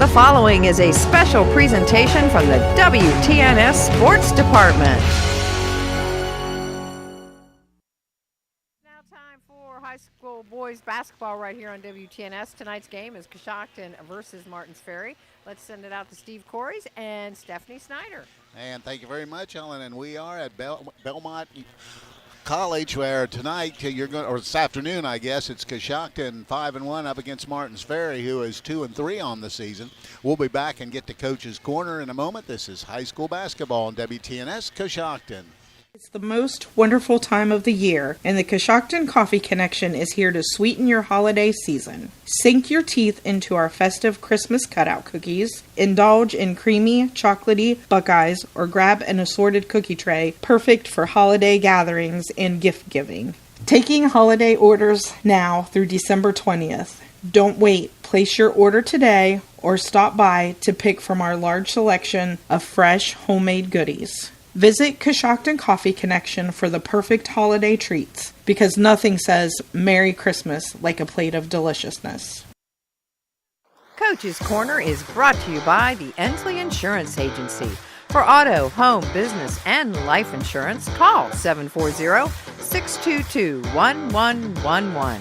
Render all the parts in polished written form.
following is a special presentation from the WTNS Sports Department. Now time for high school boys basketball right here on WTNS. Tonight's game is Coshocton versus Martins Ferry. Let's send it out to Steve Corys and Stephanie Snider. And thank you very much, Ellen. And we are at Belmont College, where tonight or this afternoon, I guess, it's Coshocton 5-1 up against Martins Ferry, who is 2-3 on the season. We'll be back and get to Coach's Corner in a moment. This is high school basketball on WTNS Coshocton. It's the most wonderful time of the year, and the Coshocton Coffee Connection is here to sweeten your holiday season. Sink your teeth into our festive Christmas cutout cookies, indulge in creamy, chocolatey Buckeyes, or grab an assorted cookie tray, perfect for holiday gatherings and gift giving. Taking holiday orders now through December 20th. Don't wait. Place your order today or stop by to pick from our large selection of fresh homemade goodies. Visit Coshocton Coffee Connection for the perfect holiday treats, because nothing says Merry Christmas like a plate of deliciousness. Coach's Corner is brought to you by the Ensley Insurance Agency. For auto, home, business, and life insurance, call 740-622-1111.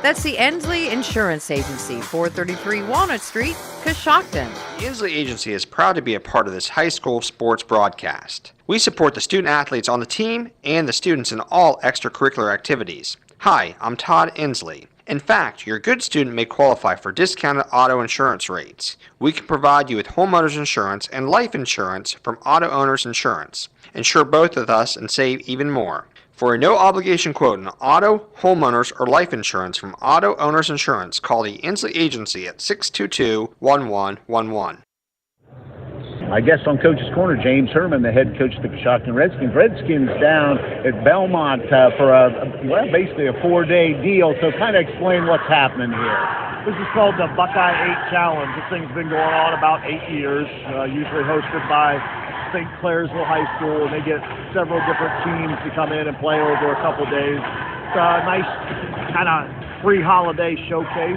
That's the Ensley Insurance Agency, 433 Walnut Street, Coshocton. The Ensley Agency is proud to be a part of this high school sports broadcast. We support the student athletes on the team and the students in all extracurricular activities. Hi, I'm Todd Ensley. In fact, your good student may qualify for discounted auto insurance rates. We can provide you with homeowners insurance and life insurance from Auto Owners Insurance. Insure both with us and save even more. For a no-obligation quote on auto, homeowners, or life insurance from Auto Owners Insurance, call the Ensley Agency at 622-1111. My guest on Coach's Corner, James Herman, the head coach of the Coshocton Redskins. Redskins down at Belmont for basically a 4-day deal. So kind of explain what's happening here. This is called the Buckeye 8 Challenge. This thing's been going on about 8 years, usually hosted by Clairsville High School, and they get several different teams to come in and play over a couple days. It's a nice kind of pre-holiday showcase,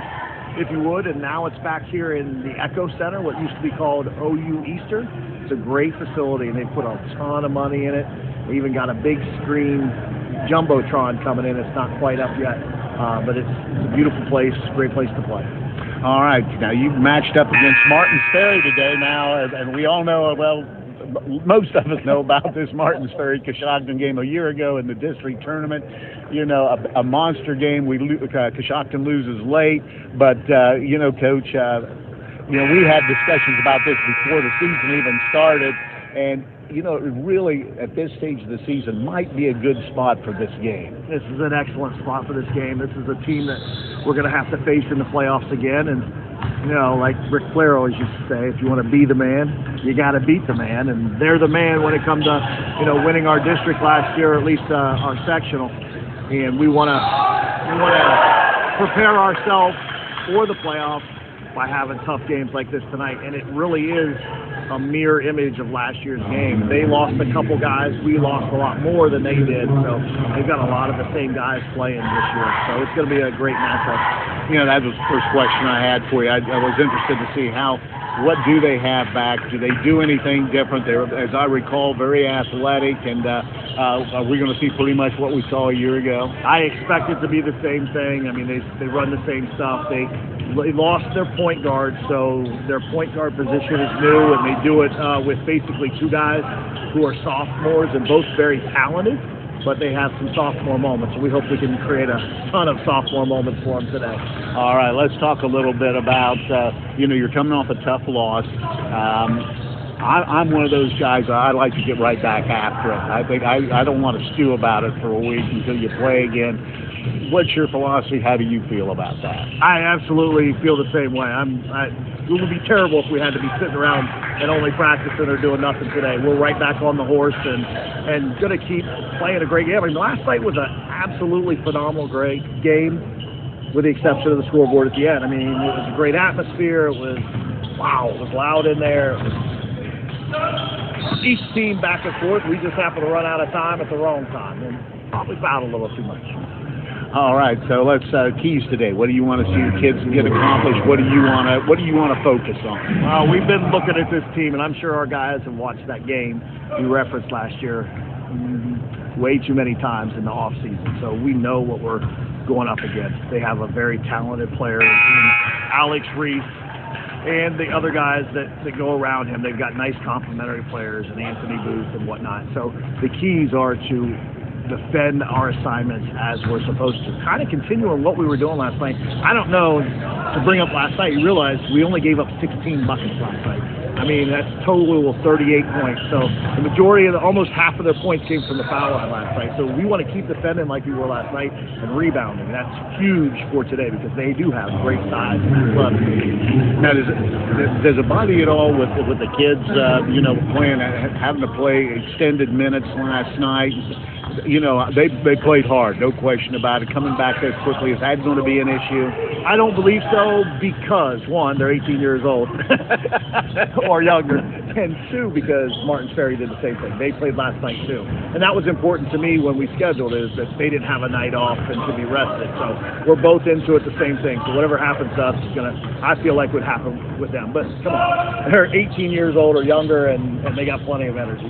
if you would, and now it's back here in the Echo Center, what used to be called OU Easter. It's a great facility, and they put a ton of money in it. They even got a big screen Jumbotron coming in. It's not quite up yet, but it's a beautiful place, great place to play. All right, now you've matched up against Martins Ferry today now, and we all know, well, most of us know about this Martins Ferry Coshocton game a year ago in the district tournament. You know, a monster game. Coshocton loses late, but Coach, we had discussions about this before the season even started, and really at this stage of the season might be a good spot for this game. This is an excellent spot for this game. This is a team that we're going to have to face in the playoffs again, and like Rick Flair always used to say, if you want to be the man, you got to beat the man. And they're the man when it comes to, winning our district last year, or at least our sectional. And we want to prepare ourselves for the playoffs by having tough games like this tonight. And it really is a mirror image of last year's game. They lost a couple guys. We lost a lot more than they did. So they've got a lot of the same guys playing this year. So it's going to be a great matchup. That was the first question I had for you. I was interested to see what do they have back? Do they do anything different? They're, as I recall, very athletic, and are we going to see pretty much what we saw a year ago? I expect it to be the same thing. I mean, they run the same stuff. They lost their point guard, so their point guard position is new, and they do it with basically two guys who are sophomores and both very talented, but they have some sophomore moments. So we hope we can create a ton of sophomore moments for them today. All right, let's talk a little bit about, you're coming off a tough loss. I'm one of those guys, I like to get right back after it. I think I don't want to stew about it for a week until you play again. What's your philosophy? How do you feel about that? I absolutely feel the same way. It would be terrible if we had to be sitting around and only practicing or doing nothing today. We're right back on the horse and going to keep playing a great game. I mean, last night was an absolutely phenomenal, great game, with the exception of the scoreboard at the end. I mean, it was a great atmosphere. It was loud in there. Each team back and forth. We just happened to run out of time at the wrong time and probably fouled a little too much. All right, so let's keys today. What do you want to see your kids get accomplished? What do you want to focus on? We've been looking at this team, and I'm sure our guys have watched that game we referenced last year way too many times in the off season. So we know what we're going up against. They have a very talented player in Alex Reese and the other guys that go around him. They've got nice complementary players and Anthony Booth and whatnot. So the keys are to defend our assignments as we're supposed to. Kind of continue on what we were doing last night. I don't know, to bring up last night, you realize we only gave up 16 buckets last night. I mean, that's total of 38 points. So the majority of almost half of their points came from the foul line last night. So we want to keep defending like we were last night and rebounding. That's huge for today because they do have great size. Now, does it bother you at all with the kids, having to play extended minutes last night? They played hard, no question about it. Coming back as quickly, is that going to be an issue? I don't believe so because, one, they're 18 years old or younger, and two, because Martins Ferry did the same thing. They played last night too. And that was important to me when we scheduled is that they didn't have a night off and to be rested. So we're both into it the same thing. So whatever happens to us is I feel like would happen with them. But come on, they're 18 years old or younger and they got plenty of energy.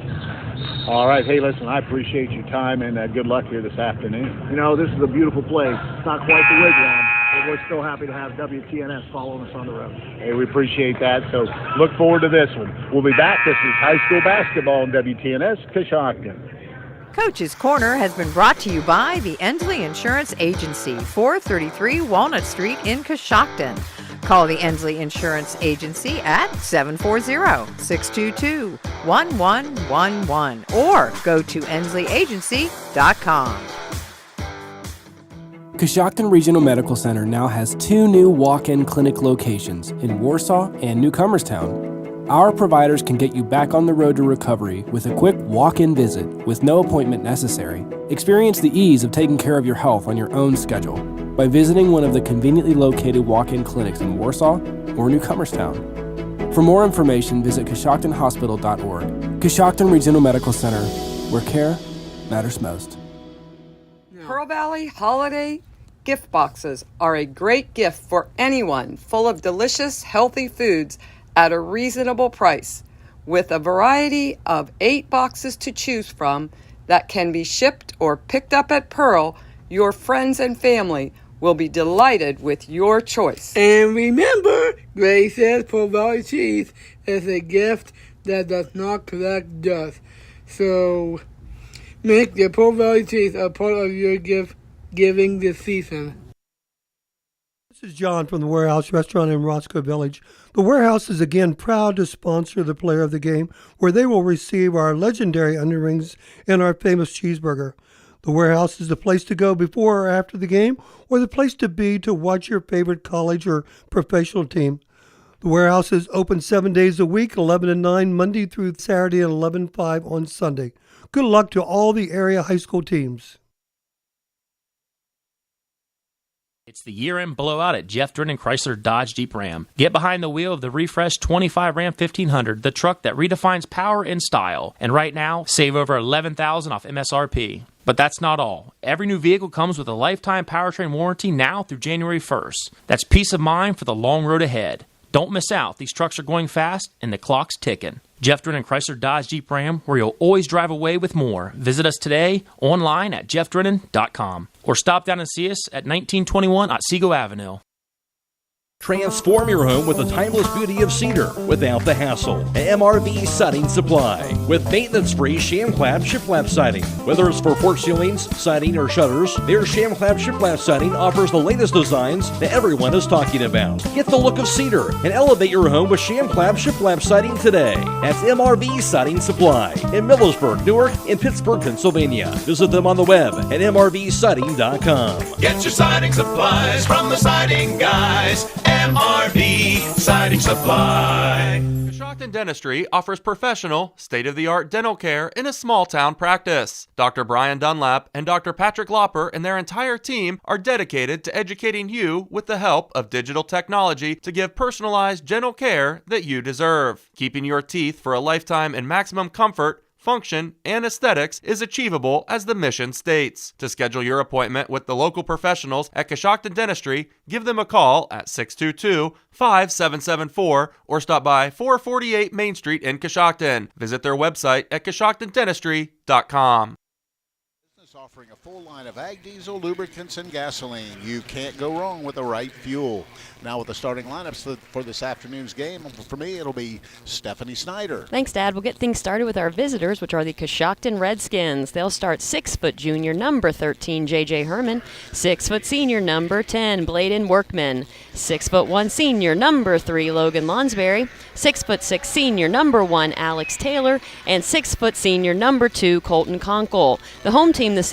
All right. Hey, listen, I appreciate your time and good luck here this afternoon. This is a beautiful place. It's not quite the Wigwam, but we're still happy to have WTNS following us on the road. Hey, we appreciate that. So look forward to this one. We'll be back. This is high school basketball on WTNS Coshocton. Coach's Corner has been brought to you by the Ensley Insurance Agency, 433 Walnut Street in Coshocton. Call the Ensley Insurance Agency at 740-622-1111 or go to ensley-agency.com. Coshocton Regional Medical Center now has 2 new walk-in clinic locations in Warsaw and New Comerstown. Our providers can get you back on the road to recovery with a quick walk-in visit with no appointment necessary. Experience the ease of taking care of your health on your own schedule by visiting one of the conveniently located walk-in clinics in Warsaw or New Comerstown. For more information, visit CoshoctonHospital.org. Coshocton Regional Medical Center, where care matters most. Pearl Valley Holiday Gift Boxes are a great gift for anyone, full of delicious, healthy foods at a reasonable price. With a variety of 8 boxes to choose from that can be shipped or picked up at Pearl, your friends and family will be delighted with your choice. And remember, Grace says Pearl Valley cheese is a gift that does not collect dust. So make the Pearl Valley cheese a part of your gift giving this season. This is John from the Warehouse Restaurant in Roscoe Village. The Warehouse is again proud to sponsor the Player of the Game, where they will receive our legendary onion rings and our famous cheeseburger. The Warehouse is the place to go before or after the game, or the place to be to watch your favorite college or professional team. The Warehouse is open 7 days a week, 11 to 9, Monday through Saturday, and 11 to 5 on Sunday. Good luck to all the area high school teams. It's the year-end blowout at Jeff Drennan Chrysler Dodge Jeep Ram. Get behind the wheel of the refreshed 25 Ram 1500, the truck that redefines power and style. And right now, save over $11,000 off MSRP. But that's not all. Every new vehicle comes with a lifetime powertrain warranty now through January 1st. That's peace of mind for the long road ahead. Don't miss out. These trucks are going fast and the clock's ticking. Jeff Drennan Chrysler Dodge Jeep Ram, where you'll always drive away with more. Visit us today online at jeffdrennan.com or stop down and see us at 1921 Otsego Avenue. Transform your home with the timeless beauty of cedar without the hassle. MRV Siding Supply with maintenance-free sham-clad shiplap siding. Whether it's for porch ceilings, siding, or shutters, their sham-clad shiplap siding offers the latest designs that everyone is talking about. Get the look of cedar and elevate your home with sham-clad shiplap siding today. That's MRV Siding Supply in Millersburg, Newark, and Pittsburgh, Pennsylvania. Visit them on the web at mrvsiding.com. Get your siding supplies from the siding guys. MRV Siding Supply. Coshocton Dentistry offers professional, state-of-the-art dental care in a small-town practice. Dr. Brian Dunlap and Dr. Patrick Lopper and their entire team are dedicated to educating you with the help of digital technology to give personalized dental care that you deserve. Keeping your teeth for a lifetime in maximum comfort, function, and aesthetics is achievable as the mission states. To schedule your appointment with the local professionals at Coshocton Dentistry, give them a call at 622-5774 or stop by 448 Main Street in Coshocton. Visit their website at CoshoctonDentistry.com. Offering a full line of ag diesel, lubricants, and gasoline. You can't go wrong with the right fuel. Now with the starting lineups for this afternoon's game, for me it'll be Stephanie Snider. Thanks, Dad. We'll get things started with our visitors, which are the Coshocton Redskins. They'll start 6-foot junior number 13, J.J. Herman, 6-foot senior number 10, Bladen Workman, 6'1" senior number 3, Logan Lonsberry, 6'6" senior number 1, Alex Taylor, and 6' senior number 2, Colton Conkle. The home team this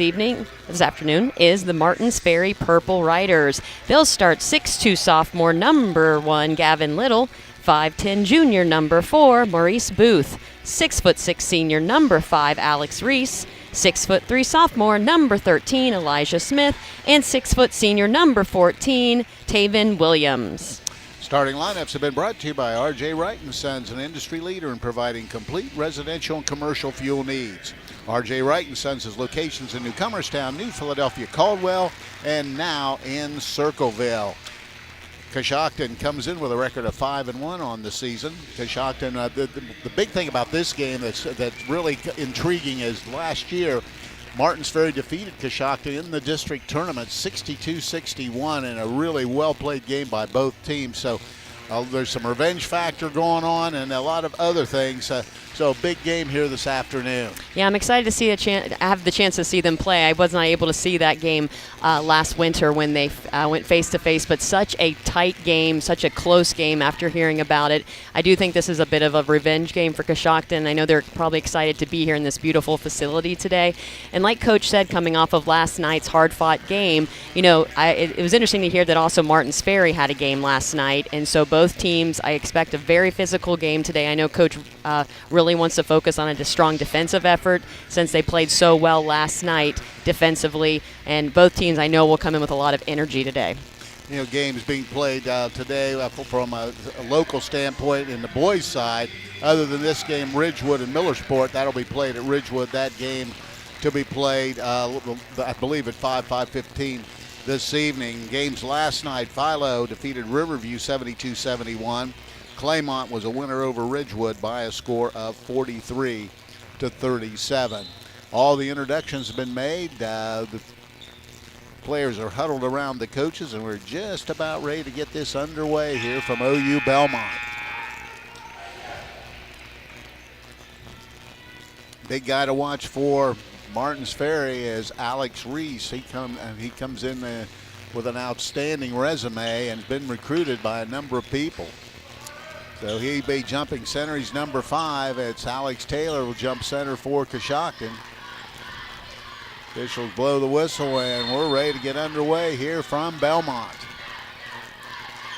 afternoon is the Martins Ferry Purple Riders. They'll start 6'2" sophomore number 1, Gavin Little, 5'10" junior number 4, Maurice Booth, 6'6" senior number 5, Alex Reese, 6'3" sophomore number 13, Elijah Smith, and 6' senior number 14, Taven Williams. Starting lineups have been brought to you by R.J. Wright & Sons, an industry leader in providing complete residential and commercial fuel needs. R.J. Wright & Sons has locations in Newcomerstown, New Philadelphia, Caldwell, and now in Circleville. Coshocton comes in with a record of 5-1 on the season. Coshocton, the big thing about this game that's really intriguing is last year, Martins Ferry defeated Coshocton in the district tournament 62-61 in a really well-played game by both teams. So there's some revenge factor going on and a lot of other things. So a big game here this afternoon. Yeah, I'm excited to see have the chance to see them play. I was not able to see that game last winter when they went face-to-face, but such a tight game, such a close game after hearing about it. I do think this is a bit of a revenge game for Coshocton. I know they're probably excited to be here in this beautiful facility today. And like Coach said, coming off of last night's hard-fought game, it was interesting to hear that also Martins Ferry had a game last night. And so both teams, I expect a very physical game today. I know Coach really wants to focus on a strong defensive effort since they played so well last night defensively, and both teams I know will come in with a lot of energy today. Games being played today from a local standpoint in the boys' side. Other than this game, Ridgewood and Millersport, that'll be played at Ridgewood. That game to be played, I believe, at 5:15 this evening. Games last night, Philo defeated Riverview 72-71. Claymont was a winner over Ridgewood by a score of 43-37. All the introductions have been made. The players are huddled around the coaches, and we're just about ready to get this underway here from OU Belmont. Big guy to watch for Martins Ferry is Alex Reese. He comes in with an outstanding resume and been recruited by a number of people. So he'll be jumping center. He's number 5. It's Alex Taylor will jump center for Coshocton. Officials blow the whistle, and we're ready to get underway here from Belmont.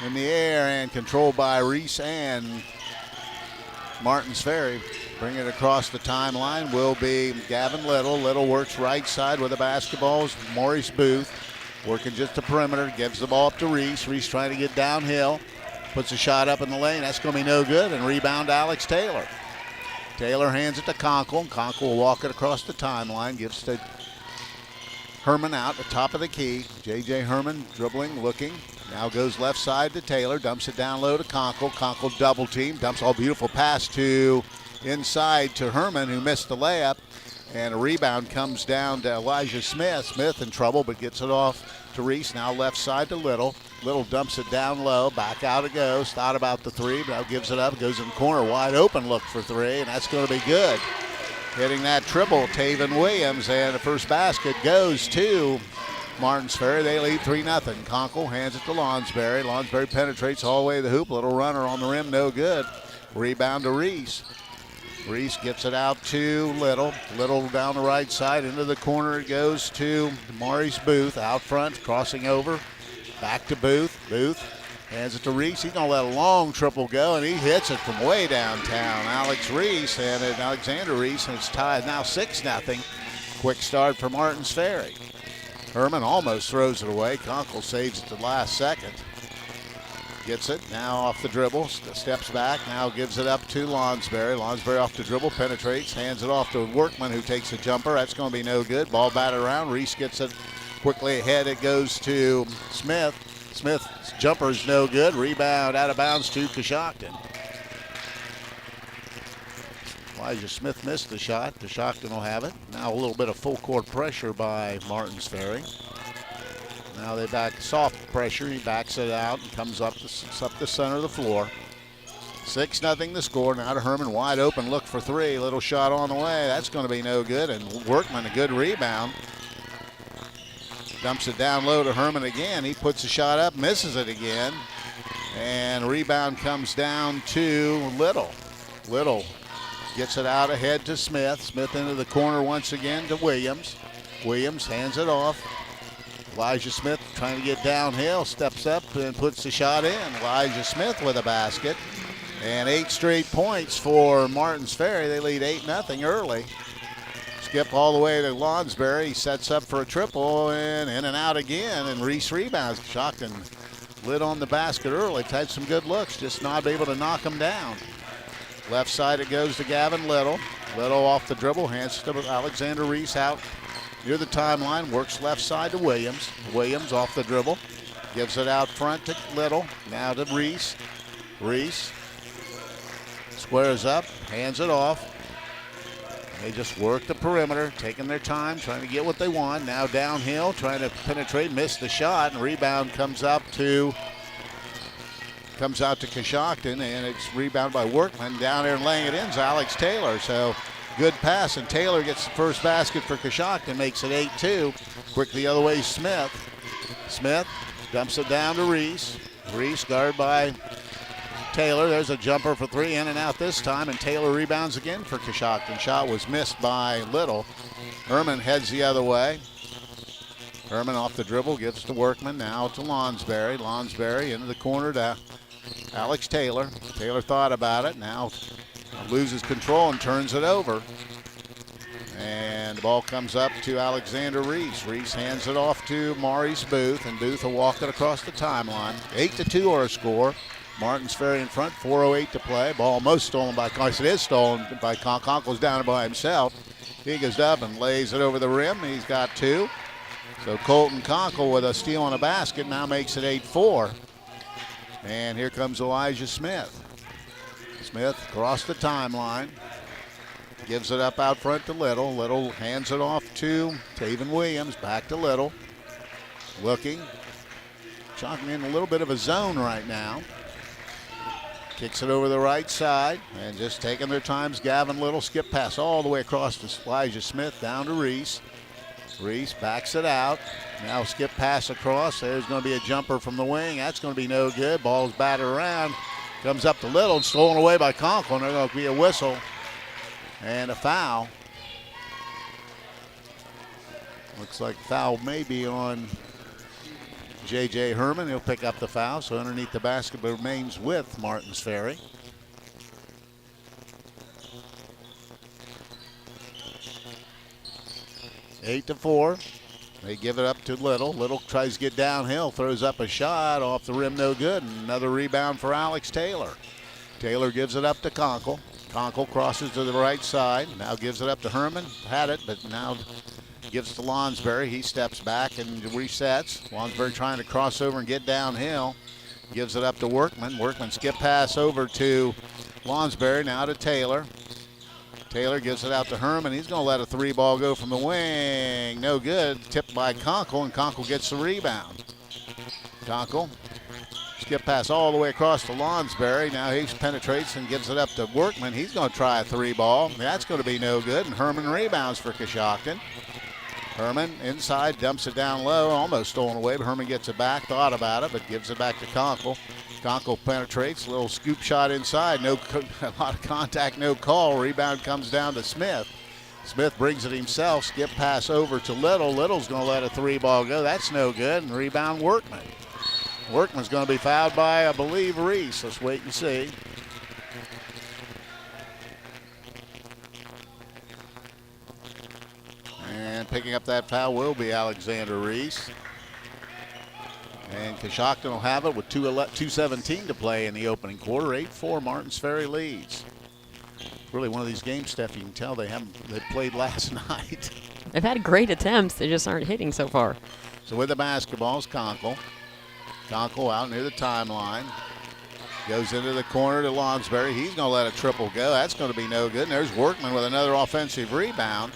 In the air and controlled by Reese and Martins Ferry. Bring it across the timeline will be Gavin Little. Little works right side with the basketballs. Maurice Booth working just the perimeter. Gives the ball up to Reese. Reese trying to get downhill. Puts a shot up in the lane. That's going to be no good. And rebound Alex Taylor. Taylor hands it to Conkle. Conkle will walk it across the timeline. Gives to Herman out at the top of the key. J.J. Herman dribbling, looking. Now goes left side to Taylor. Dumps it down low to Conkle. Conkle double team. Dumps all beautiful pass to inside to Herman, who missed the layup. And a rebound comes down to Elijah Smith. Smith in trouble, but gets it off to Reese. Now left side to Little. Little dumps it down low. Back out it goes. Thought about the three, but now gives it up. Goes in the corner. Wide open look for three, and that's going to be good. Hitting that triple, Taven Williams, and the first basket goes to Martins Ferry. They lead 3-0. Conkle hands it to Lonsberry. Lonsberry penetrates all the way to the hoop. Little runner on the rim, no good. Rebound to Reese. Reese gets it out to Little. Little down the right side. Into the corner it goes to Maurice Booth. Out front, crossing over. Back to Booth. Booth hands it to Reese. He's going to let a long triple go, and he hits it from way downtown. Alex Reese and Alexander Reese, and it's tied now 6-0. Quick start for Martins Ferry. Herman almost throws it away. Conkle saves it the last second. Gets it, now off the dribble, steps back, now gives it up to Lonsberry. Lonsberry off the dribble, penetrates, hands it off to Workman, who takes a jumper. That's going to be no good. Ball batted around. Reese gets it quickly ahead. It goes to Smith. Smith's jumper's no good. Rebound out of bounds to Coshocton. Elijah Smith missed the shot. Coshocton will have it. Now a little bit of full court pressure by Martins Ferry. Now they back soft pressure. He backs it out and comes up the center of the floor. 6-0 the score. Now to Herman, wide open, look for three. Little shot on the way. That's going to be no good. And Workman, a good rebound. Dumps it down low to Herman again. He puts a shot up, misses it again. And rebound comes down to Little. Little gets it out ahead to Smith. Smith into the corner once again to Williams. Williams hands it off. Elijah Smith trying to get downhill, steps up and puts the shot in. Elijah Smith with a basket. And 8 straight points for Martins Ferry. They lead 8-0 early. Skip all the way to Lonsberry. He sets up for a triple and in and out again. And Reese rebounds. Coshocton lit on the basket early. Had some good looks, just not able to knock him down. Left side it goes to Gavin Little. Little off the dribble, hands to Alexander Reese out near the timeline, works left side to Williams. Williams off the dribble, gives it out front to Little, now to Reese. Reese squares up, hands it off. They just work the perimeter, taking their time, trying to get what they want. Now downhill, trying to penetrate, missed the shot, and rebound comes out to Coshocton, and it's rebounded by Workman. Down there and laying it in is Alex Taylor. So good pass, and Taylor gets the first basket for Coshocton, makes it 8-2. Quick the other way, Smith. Smith dumps it down to Reese. Reese guarded by Taylor. There's a jumper for three, in and out this time, and Taylor rebounds again for Coshocton. Shot was missed by Little. Herman heads the other way. Herman off the dribble, gives to Workman, now to Lonsberry. Lonsberry into the corner to Alex Taylor. Taylor thought about it, now loses control and turns it over. And the ball comes up to Alexander Reese. Reese hands it off to Maurice Booth, and Booth will walk it across the timeline. 8-2 our score. Martins Ferry in front, 4:08 to play. Ball almost stolen by Conkle. It is stolen by Conkle. Conkle's down by himself. He goes up and lays it over the rim. He's got two. So Colton Conkle with a steal and a basket now makes it 8-4. And here comes Elijah Smith. Smith across the timeline. Gives it up out front to Little. Little hands it off to Taven Williams. Back to Little. Looking. Chalking in a little bit of a zone right now. Kicks it over the right side. And just taking their times, Gavin Little. Skip pass all the way across to Elijah Smith. Down to Reese. Reese backs it out. Now skip pass across. There's going to be a jumper from the wing. That's going to be no good. Ball's batted around. Comes up to Little and stolen away by Conkle. And there's going to be a whistle and a foul. Looks like foul may be on J.J. Herman. He'll pick up the foul. So underneath the basket remains with Martins Ferry. 8-4. They give it up to Little. Little tries to get downhill, throws up a shot off the rim, no good. And another rebound for Alex Taylor. Taylor gives it up to Conkle. Conkle crosses to the right side. Now gives it up to Herman. Had it, but now gives it to Lonsberry. He steps back and resets. Lonsberry trying to cross over and get downhill. Gives it up to Workman. Workman skip pass over to Lonsberry. Now to Taylor. Taylor gives it out to Herman. He's going to let a three ball go from the wing. No good. Tipped by Conkle, and Conkle gets the rebound. Conkle. Skip pass all the way across to Lonsberry. Now he penetrates and gives it up to Workman. He's going to try a three ball. That's going to be no good, and Herman rebounds for Coshocton. Herman inside, dumps it down low, almost stolen away, but Herman gets it back, thought about it, but gives it back to Conkle. Conkle penetrates, a little scoop shot inside, a lot of contact, no call. Rebound comes down to Smith. Smith brings it himself, skip pass over to Little. Little's going to let a three ball go. That's no good, and rebound Workman. Workman's going to be fouled by, I believe, Reese. Let's wait and see. And picking up that foul will be Alexander Reese. And Coshocton will have it with 2:17 to play in the opening quarter. 8-4 Martins Ferry leads. Really one of these games, Steph, you can tell they played last night. They've had great attempts. They just aren't hitting so far. So with the basketball is Conkle. Conkle out near the timeline. Goes into the corner to Lonsberry. He's going to let a triple go. That's going to be no good. And there's Workman with another offensive rebound.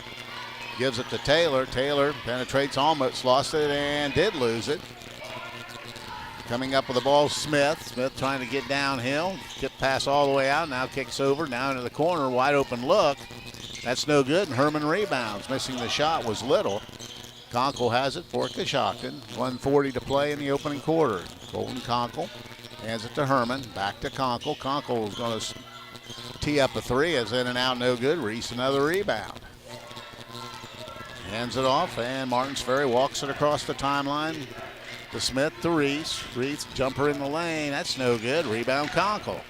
Gives it to Taylor. Taylor penetrates, almost lost it, and did lose it. Coming up with the ball, Smith. Smith trying to get downhill. Tip pass all the way out. Now kicks over, down into the corner. Wide open look. That's no good, and Herman rebounds. Missing the shot was Little. Conkle has it for Coshocton. 1:40 to play in the opening quarter. Colton Conkle hands it to Herman. Back to Conkle. Conkle is going to tee up a three. It's in and out, no good. Reese another rebound. Hands it off, and Martins Ferry walks it across the timeline to Smith to Reese. Reese jumper in the lane. That's no good. Rebound Conkle.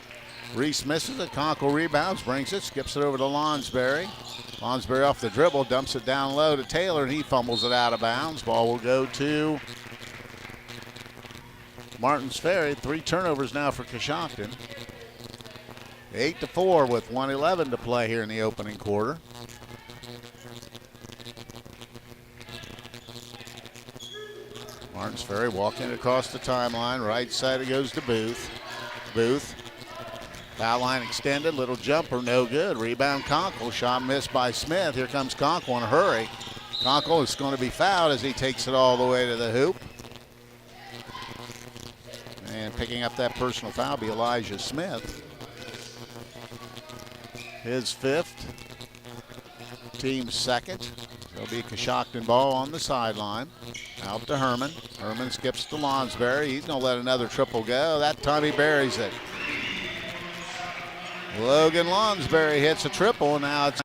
Reese misses it. Conkle rebounds, brings it, skips it over to Lonsberry. Lonsberry off the dribble, dumps it down low to Taylor, and he fumbles it out of bounds. Ball will go to Martins Ferry. 3 turnovers now for Coshocton. 8-4 with 1:11 to play here in the opening quarter. Martins Ferry walking across the timeline. Right side it goes to Booth. Booth. Foul line extended. Little jumper, no good. Rebound Conkle. Shot missed by Smith. Here comes Conkle in a hurry. Conkle is going to be fouled as he takes it all the way to the hoop. And picking up that personal foul will be Elijah Smith. His 5th. Team's 2nd. There'll be a Coshocton ball on the sideline. Out to Herman. Herman skips to Lonsberry. He's going to let another triple go. That time he buries it. Logan Lonsberry hits a triple, and now it's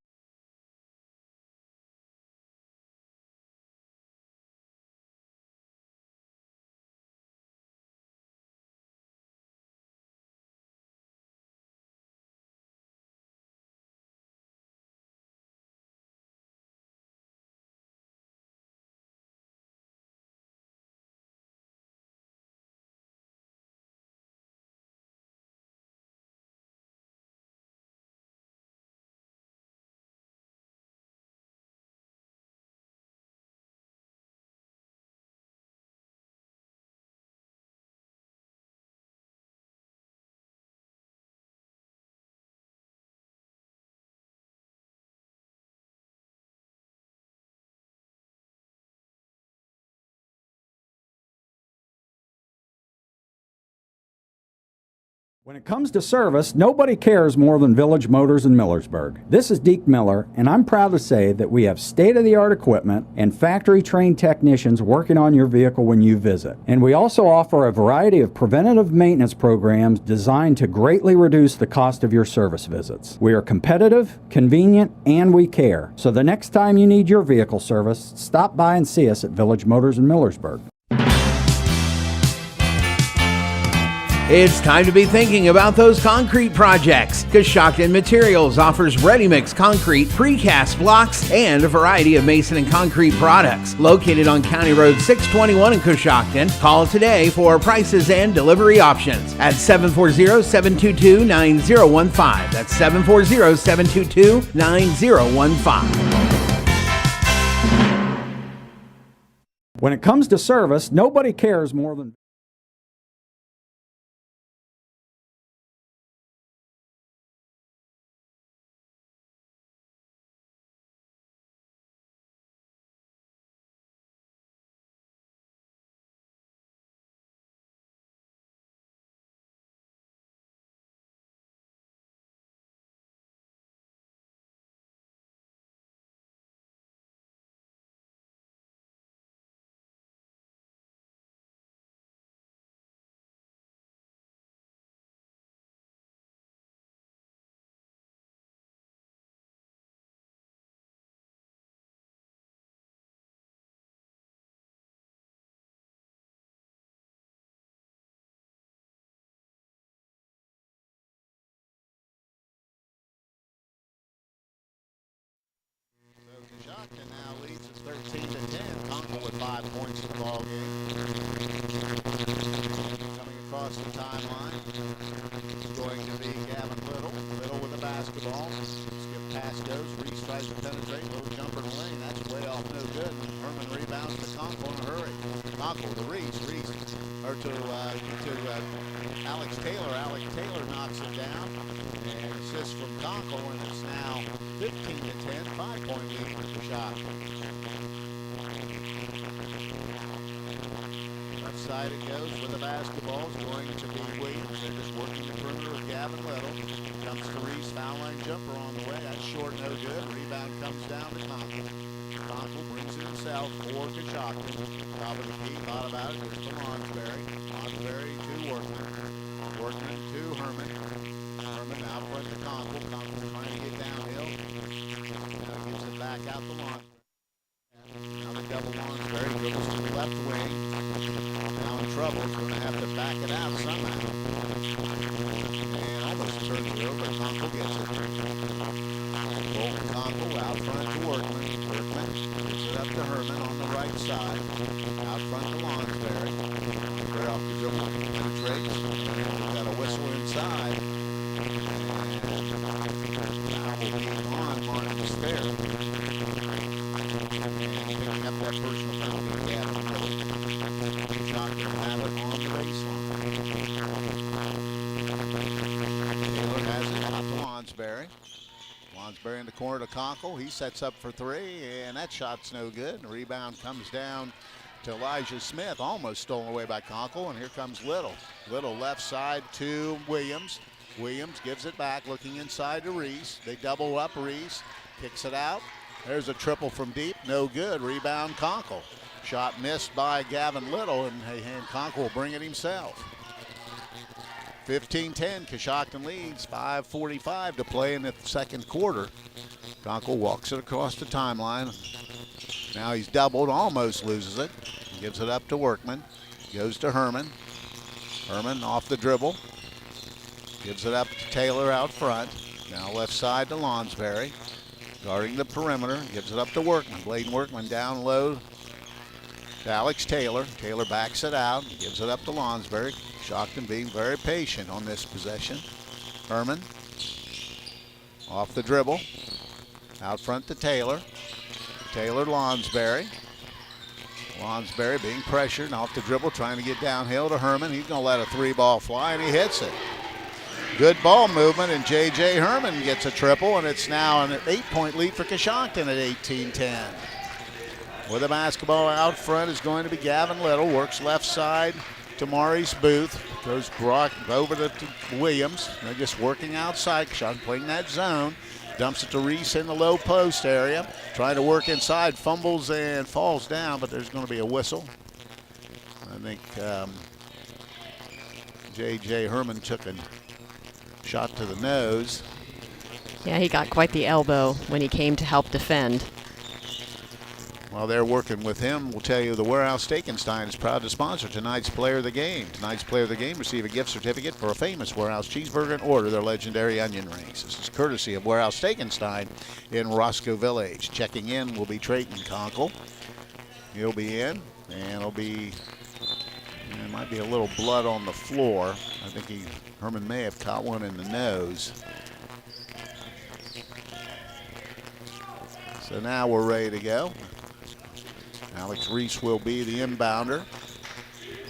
When it comes to service, nobody cares more than Village Motors in Millersburg. This is Deke Miller, and I'm proud to say that we have state-of-the-art equipment and factory-trained technicians working on your vehicle when you visit. And we also offer a variety of preventative maintenance programs designed to greatly reduce the cost of your service visits. We are competitive, convenient, and we care. So the next time you need your vehicle service, stop by and see us at Village Motors in Millersburg. It's time to be thinking about those concrete projects. Coshocton Materials offers ready-mix concrete, precast blocks, and a variety of mason and concrete products. Located on County Road 621 in Coshocton, call today for prices and delivery options at 740-722-9015. That's 740-722-9015. When it comes to service, nobody cares more than across the timeline. It's going to be Gavin Little. Little with the basketball. Skip pass goes. Reese tries to penetrate. Little jumper in the lane. That's way off, no good. Herman rebounds to Conkle in a hurry. Conkle to Reese. Or to Alex Taylor. Alex Taylor knocks it down. And assist from Conkle, and it's now 15-10. 5-point lead for the shot. Left side it goes with the basketball. It's going to be Williams. They're just working the perimeter with Gavin Little. Jumps to Reese. Foul line jumper on the way. That's short, no good. Rebound comes down to Conkle. Conkle brings it himself for Coshocton. Top of the key. Thought about it. Here's to Lonsberry. Lonsberry to Workman. Workman to Herman. Herman out front to Conkle. Conkle trying to get downhill. Now gives it back out to Lonsberry. Now the double Lonsberry dribbles to the left wing. Now in trouble. He's going to have to back it out somehow. And almost turns it over. Conkle gets it. Bolton Conkle out front to Workman. Workman gives it up to Herman on the right side. Out front to Lonsberry. Lonsberry off the dribble. Penetrates. We've got a whistle inside. Foul will be on Martins Ferry. And picking up that personal penalty, Gavin Little. Coshocton have it on the baseline. Taylor has it out to Lonsberry. Lonsberry in the corner to Conkle. He sets up for three, and that shot's no good. The rebound comes down to Elijah Smith, almost stolen away by Conkle, and here comes Little. Little left side to Williams. Williams gives it back, looking inside to Reese. They double up Reese, kicks it out. There's a triple from deep, no good. Rebound Conkle. Shot missed by Gavin Little, and Conkle will bring it himself. 15-10, Coshocton leads, 5:45 to play in the second quarter. Conkle walks it across the timeline. Now he's doubled, almost loses it. Gives it up to Workman. Goes to Herman. Herman off the dribble. Gives it up to Taylor out front. Now left side to Lonsberry. Guarding the perimeter. Gives it up to Workman. Bladen Workman down low to Alex Taylor. Taylor backs it out. Gives it up to Lonsberry. Coshocton being very patient on this possession. Herman off the dribble. Out front to Taylor. Taylor Lonsberry. Lonsberry being pressured and off the dribble, trying to get downhill to Herman. He's going to let a three ball fly, and he hits it. Good ball movement, and J.J. Herman gets a triple, and it's now an 8-point lead for Coshocton at 18-10. With the basketball out front is going to be Gavin Little. Works left side to Maurice Booth. Goes over to Williams. They're just working outside. Coshocton playing that zone. Dumps it to Reese in the low post area. Trying to work inside. Fumbles and falls down, but there's going to be a whistle. I think J.J. Herman took a shot to the nose. Yeah, he got quite the elbow when he came to help defend. While they're working with him, we'll tell you the Warehouse Steakenstein is proud to sponsor tonight's Player of the Game. Tonight's Player of the Game receive a gift certificate for a famous Warehouse cheeseburger and order their legendary onion rings. This is courtesy of Warehouse Steakenstein in Roscoe Village. Checking in will be Trayton Conkle. He'll be in, and it'll be, there might be a little blood on the floor. I think Herman may have caught one in the nose. So now we're ready to go. Alex Reese will be the inbounder.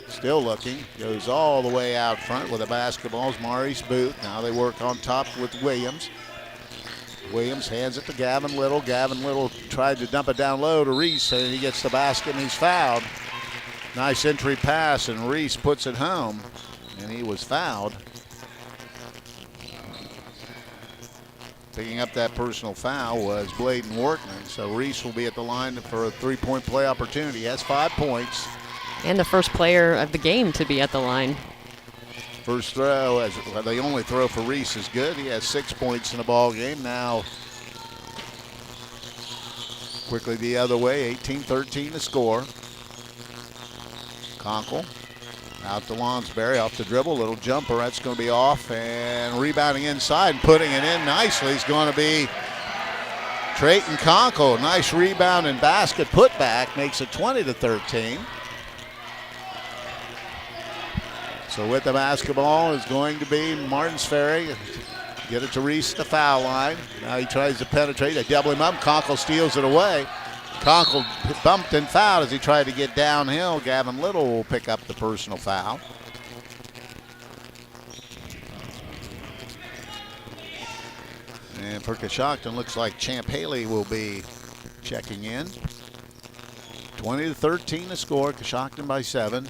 Still looking. Goes all the way out front with the basketballs. Maurice Booth. Now they work on top with Williams. Williams hands it to Gavin Little. Gavin Little tried to dump it down low to Reese, and he gets the basket and he's fouled. Nice entry pass, and Reese puts it home, and he was fouled. Picking up that personal foul was Bladen Workman. So Reese will be at the line for a three-point play opportunity. He has 5 points. And the first player of the game to be at the line. First throw, as the only throw for Reese is good. He has 6 points in the ball game. Now quickly the other way, 18-13 to score. Conkle out to Lonsberry, off the dribble, little jumper, that's going to be off, and rebounding inside and putting it in nicely is going to be Trayton Conkle. Nice rebound and basket put back, makes it 20-13. So with the basketball is going to be Martins Ferry. Get it to Reese at the foul line. Now he tries to penetrate. They double him up. Conkle steals it away. Conkle bumped and fouled as he tried to get downhill. Gavin Little will pick up the personal foul. And for Coshocton, looks like Champ Haley will be checking in. 20-13 to score. Coshocton by 7.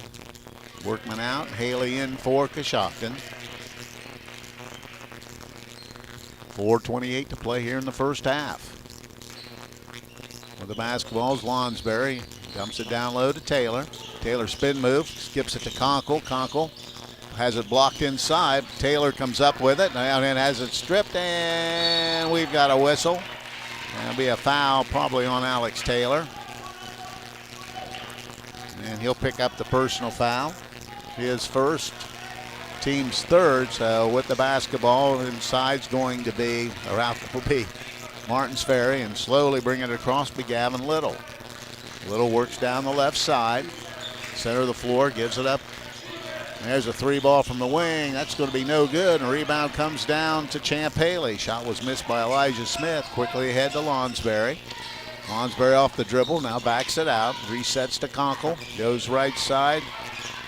Workman out. Haley in for Coshocton. 4:28 to play here in the first half. With the basketball is Lonsberry. Dumps it down low to Taylor. Taylor spin move. Skips it to Conkle. Conkle has it blocked inside. Taylor comes up with it and has it stripped, and we've got a whistle. That'll be a foul probably on Alex Taylor. And he'll pick up the personal foul. His first, team's third. So with the basketball, inside's going to be, or out will be Martins Ferry, and slowly bringing it across be Gavin Little. Little works down the left side. Center of the floor, gives it up. There's a 3-ball from the wing. That's going to be no good. And a rebound comes down to Champ Haley. Shot was missed by Elijah Smith. Quickly ahead to Lonsberry. Lonsberry off the dribble, now backs it out. Resets to Conkle. Goes right side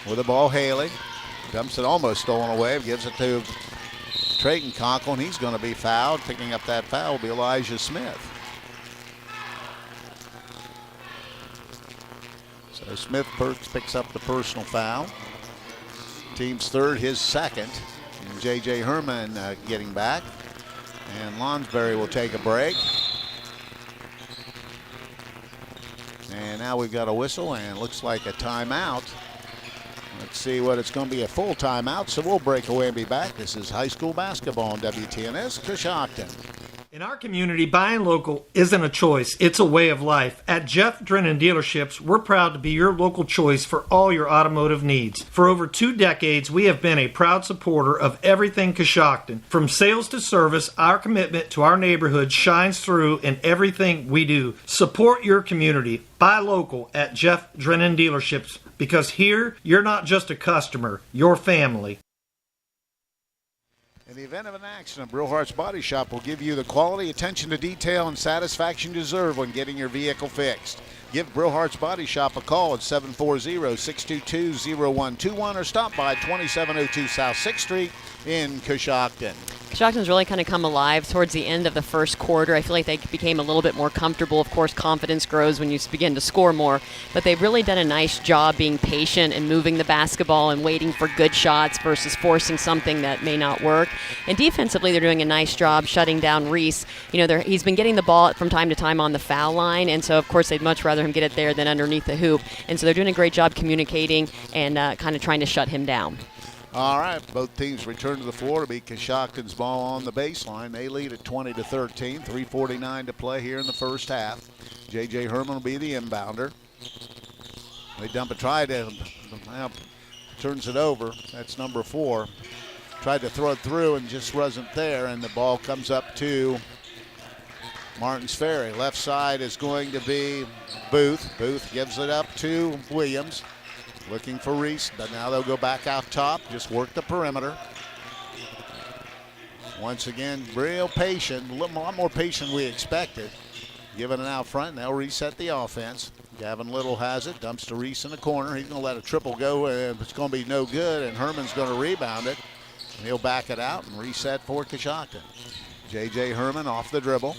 with the ball, Haley. Dumps it almost stolen away. Gives it to Trayton Conkle, and he's going to be fouled. Picking up that foul will be Elijah Smith. So Smith picks up the personal foul. Team's third, his second. And J.J. Herman getting back. And Lonsberry will take a break. And now we've got a whistle, and it looks like a timeout. Let's see what it's going to be, a full timeout, so we'll break away and be back. This is high school basketball on WTNS Coshocton. In our community, buying local isn't a choice, it's a way of life. At Jeff Drennan Dealerships, we're proud to be your local choice for all your automotive needs. For over 2 decades, we have been a proud supporter of everything Coshocton. From sales to service, our commitment to our neighborhood shines through in everything we do. Support your community. Buy local at Jeff Drennan Dealerships, because here, you're not just a customer, you're family. In the event of an accident, Brillhart's Body Shop will give you the quality, attention to detail, and satisfaction you deserve when getting your vehicle fixed. Give Brillhart's Body Shop a call at 740-622-0121 or stop by 2702 South 6th Street in Coshocton. Coshocton's really kind of come alive towards the end of the first quarter. I feel like they became a little bit more comfortable. Of course, confidence grows when you begin to score more, but they've really done a nice job being patient and moving the basketball and waiting for good shots versus forcing something that may not work. And defensively, they're doing a nice job shutting down Reese. You know, he's been getting the ball from time to time on the foul line, and so, of course, they'd much rather him get it there than underneath the hoop. And so they're doing a great job communicating and kind of trying to shut him down. All right, both teams return to the floor to be Coshocton's ball on the baseline. They lead at 20-13, 3:49 to play here in the first half. J.J. Herman will be the inbounder. They dump a try to, well, turns it over. That's number 4. Tried to throw it through and just wasn't there, and the ball comes up to Martins Ferry. Left side is going to be Booth. Booth gives it up to Williams. Looking for Reese, but now they'll go back out top, just work the perimeter. Once again, real patient, a lot more patient than we expected. Giving it out front, and they'll reset the offense. Gavin Little has it, dumps to Reese in the corner. He's going to let a triple go, and it's going to be no good, and Herman's going to rebound it. And he'll back it out and reset for Coshocton. J.J. Herman off the dribble.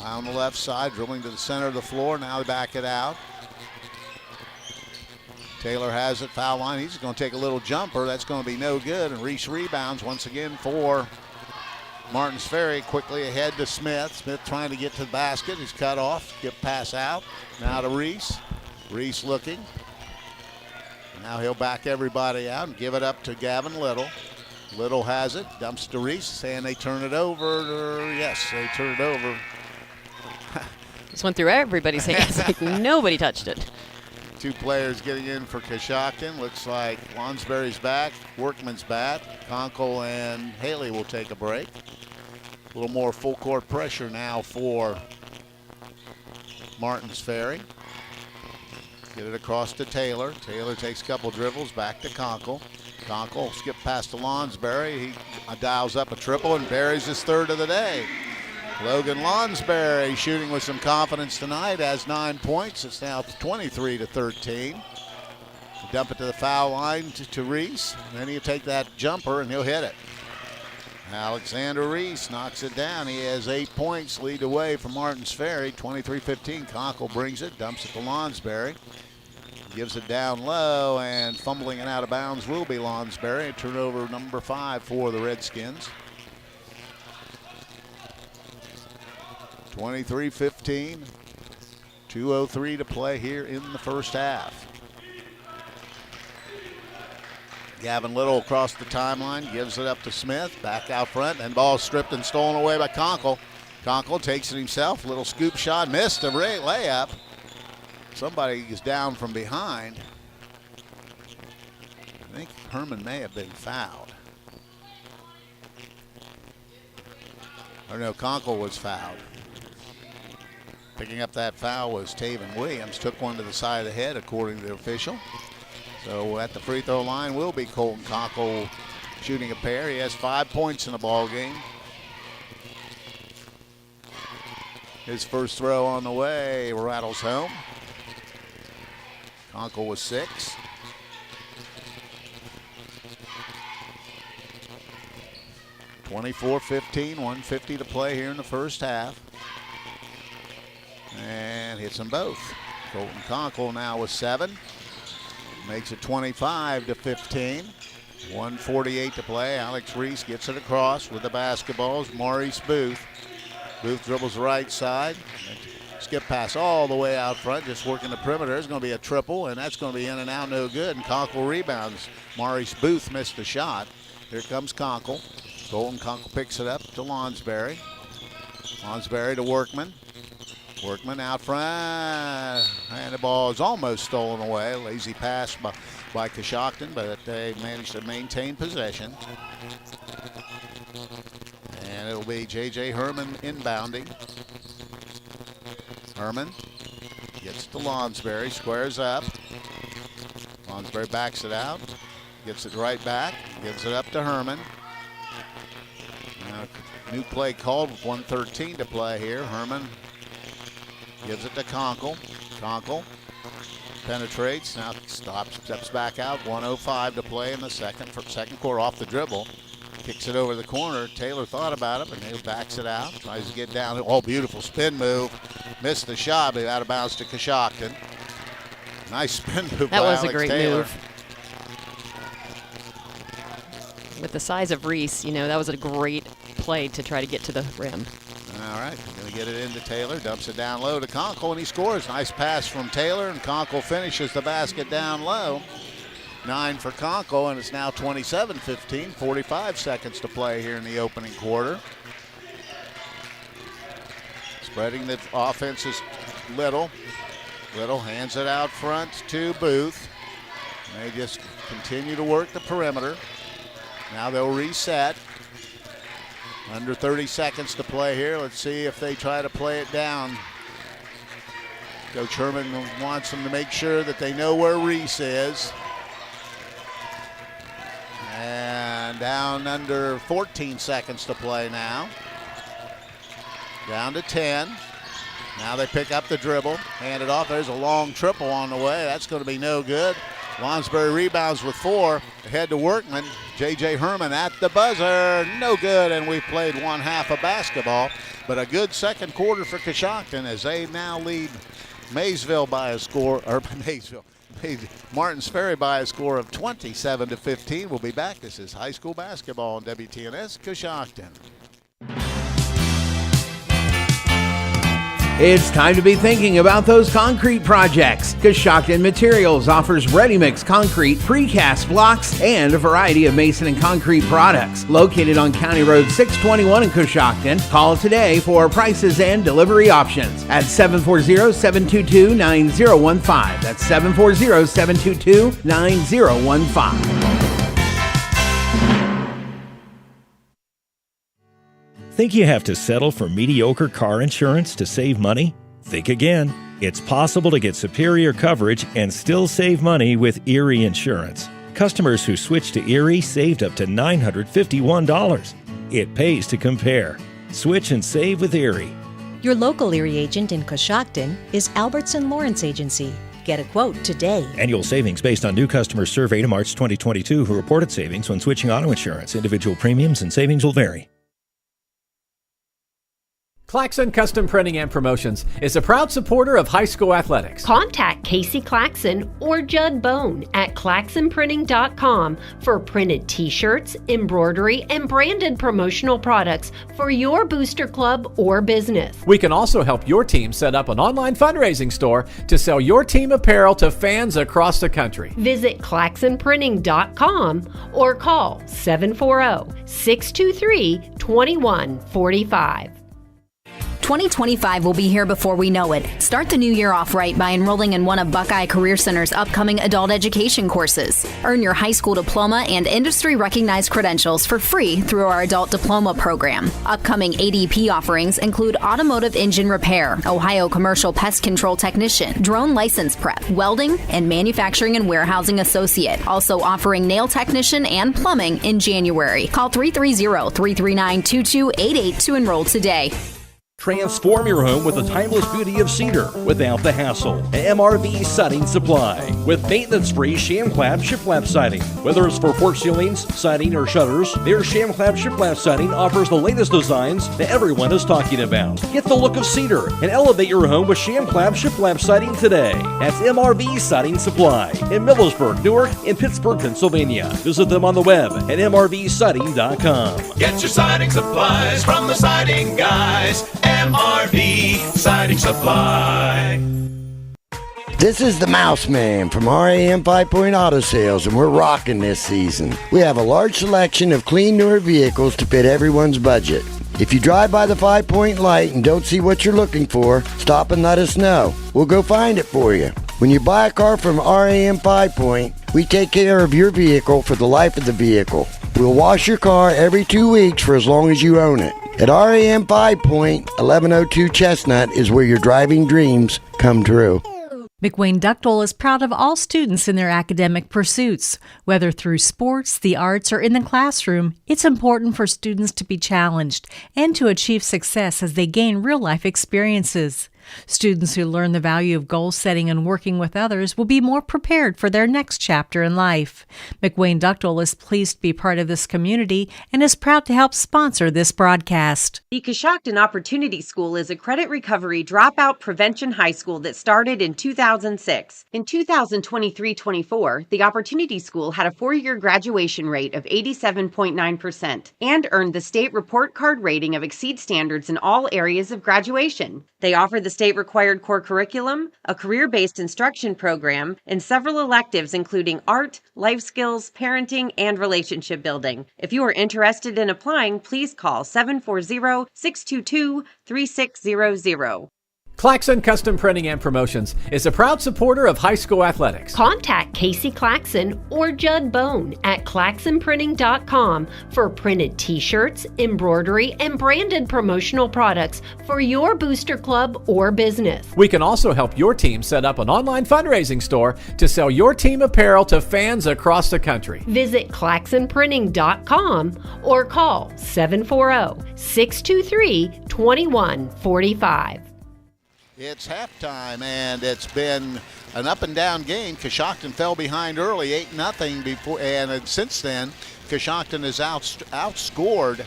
On the left side, dribbling to the center of the floor. Now they back it out. Taylor has it, foul line. He's going to take a little jumper. That's going to be no good. And Reese rebounds once again for Martins Ferry. Quickly ahead to Smith. Smith trying to get to the basket. He's cut off. Get pass out. Now to Reese. Reese looking. Now he'll back everybody out and give it up to Gavin Little. Little has it. Dumps to Reese. And they turn it over. Yes, they turn it over. This went through everybody's hands. Like nobody touched it. 2 players getting in for Coshocton. Looks like Lonsberry's back, Workman's back. Conkle and Haley will take a break. A little more full court pressure now for Martins Ferry. Get it across to Taylor. Taylor takes a couple dribbles, back to Conkle. Conkle skip past to Lonsberry. He dials up a triple and buries his third of the day. Logan Lonsberry shooting with some confidence tonight, has 9 points. It's now 23-13. Dump it to the foul line to Reese. And then he'll take that jumper and he'll hit it. Alexander Reese knocks it down. He has 8 points, lead away from Martins Ferry. 23-15. Conkle brings it, dumps it to Lonsberry. Gives it down low, and fumbling it out of bounds will be Lonsberry. Turnover number 5 for the Redskins. 23-15. 2:03 to play here in the first half. Gavin Little across the timeline, gives it up to Smith, back out front, and ball stripped and stolen away by Conkle. Conkle takes it himself, little scoop shot, missed a layup. Somebody is down from behind. I think Herman may have been fouled. Or no, Conkle was fouled. Picking up that foul was Taven Williams, took one to the side of the head according to the official. So at the free throw line will be Colton Conkle shooting a pair. He has 5 points in the ball game. His first throw on the way rattles home. Conkle was 6. (24-15), 1:50 to play here in the first half. And hits them both. Colton Conkle now with 7. Makes it 25-15. 1:48 to play. Alex Reese gets it across with the basketballs. Maurice Booth. Booth dribbles the right side. Skip pass all the way out front, just working the perimeter. There's going to be a triple, and that's going to be in and out, no good. And Conkle rebounds. Maurice Booth missed the shot. Here comes Conkle. Colton Conkle picks it up to Lonsberry. Lonsberry to Workman. Workman out front, and the ball is almost stolen away. Lazy pass by Coshocton, but they managed to maintain possession. And it'll be J.J. Herman inbounding. Herman gets it to Lonsberry, squares up. Lonsberry backs it out, gets it right back, gives it up to Herman. Now, new play called with 1:13 to play here. Herman gives it to Conkle. Conkle penetrates, now stops, steps back out. 1:05 to play in the second quarter off the dribble. Kicks it over the corner. Taylor thought about it, but he backs it out. Tries to get down. Oh, beautiful spin move. Missed the shot, but out of bounds to Coshocton. Nice spin move by Alex Taylor. That was a great move. With the size of Reese, that was a great play to try to get to the rim. All right, going to get it into Taylor, dumps it down low to Conkle, and he scores. Nice pass from Taylor, and Conkle finishes the basket down low. 9 for Conkle, and it's now 27-15, 45 seconds to play here in the opening quarter. Spreading the offense is Little. Little hands it out front to Booth. They just continue to work the perimeter. Now they'll reset. Under 30 seconds to play here. Let's see if they try to play it down. Coach Herman wants them to make sure that they know where Reese is. And down under 14 seconds to play now. Down to 10. Now they pick up the dribble, hand it off. There's a long triple on the way. That's going to be no good. Lonsberry rebounds with 4. Ahead to Workman. J.J. Herman at the buzzer. No good, and we've played one half of basketball. But a good second quarter for Coshocton as they now lead Maysville by a score, or Martins Ferry by a score of 27-15. We'll be back. This is high school basketball on WTNS Coshocton. It's time to be thinking about those concrete projects. Coshocton Materials offers ready-mix concrete, precast blocks, and a variety of mason and concrete products. Located on County Road 621 in Coshocton, call today for prices and delivery options at 740-722-9015. That's 740-722-9015. Think you have to settle for mediocre car insurance to save money? Think again. It's possible to get superior coverage and still save money with Erie Insurance. Customers who switched to Erie saved up to $951. It pays to compare. Switch and save with Erie. Your local Erie agent in Coshocton is Albertson Lawrence Agency. Get a quote today. Annual savings based on new customers surveyed in March 2022 who reported savings when switching auto insurance. Individual premiums and savings will vary. Claxon Custom Printing and Promotions is a proud supporter of high school athletics. Contact Casey Claxon or Judd Bone at claxonprinting.com for printed t-shirts, embroidery, and branded promotional products for your booster club or business. We can also help your team set up an online fundraising store to sell your team apparel to fans across the country. Visit claxonprinting.com or call 740-623-2145. 2025 will be here before we know it. Start the new year off right by enrolling in one of Buckeye Career Center's upcoming adult education courses. Earn your high school diploma and industry-recognized credentials for free through our adult diploma program. Upcoming ADP offerings include automotive engine repair, Ohio commercial pest control technician, drone license prep, welding, and manufacturing and warehousing associate. Also offering nail technician and plumbing in January. Call 330-339-2288 to enroll today. Transform your home with the timeless beauty of cedar without the hassle. MRV Siding Supply with maintenance-free sham clap shiplap siding. Whether it's for porch ceilings, siding, or shutters, their sham clap shiplap siding offers the latest designs that everyone is talking about. Get the look of cedar and elevate your home with sham clap shiplap siding today. That's MRV Siding Supply in Millersburg, Newark, and Pittsburgh, Pennsylvania. Visit them on the web at mrvsiding.com. Get your siding supplies from the siding guys. MRV Siding Supply. This is the Mouse Man from RAM 5 Point Auto Sales, and we're rocking this season. We have a large selection of clean, newer vehicles to fit everyone's budget. If you drive by the 5 Point light and don't see what you're looking for, stop and let us know. We'll go find it for you. When you buy a car from RAM 5 Point, we take care of your vehicle for the life of the vehicle. We'll wash your car every 2 weeks for as long as you own it. At RAM 5 Point, 1102 Chestnut is where your driving dreams come true. McWayne Ductile is proud of all students in their academic pursuits. Whether through sports, the arts, or in the classroom, it's important for students to be challenged and to achieve success as they gain real-life experiences. Students who learn the value of goal setting and working with others will be more prepared for their next chapter in life. McWayne Ductile is pleased to be part of this community and is proud to help sponsor this broadcast. The Coshocton Opportunity School is a credit recovery dropout prevention high school that started in 2006. In 2023-24, the Opportunity School had a 4-year graduation rate of 87.9% and earned the state report card rating of exceed standards in all areas of graduation. They offer the state-required core curriculum, a career-based instruction program, and several electives including art, life skills, parenting, and relationship building. If you are interested in applying, please call 740-622-3600. Claxon Custom Printing and Promotions is a proud supporter of high school athletics. Contact Casey Claxon or Judd Bone at claxonprinting.com for printed t-shirts, embroidery, and branded promotional products for your booster club or business. We can also help your team set up an online fundraising store to sell your team apparel to fans across the country. Visit claxonprinting.com or call 740-623-2145. It's halftime, and it's been an up-and-down game. Coshocton fell behind early, 8-0 before, and since then, Coshocton has outscored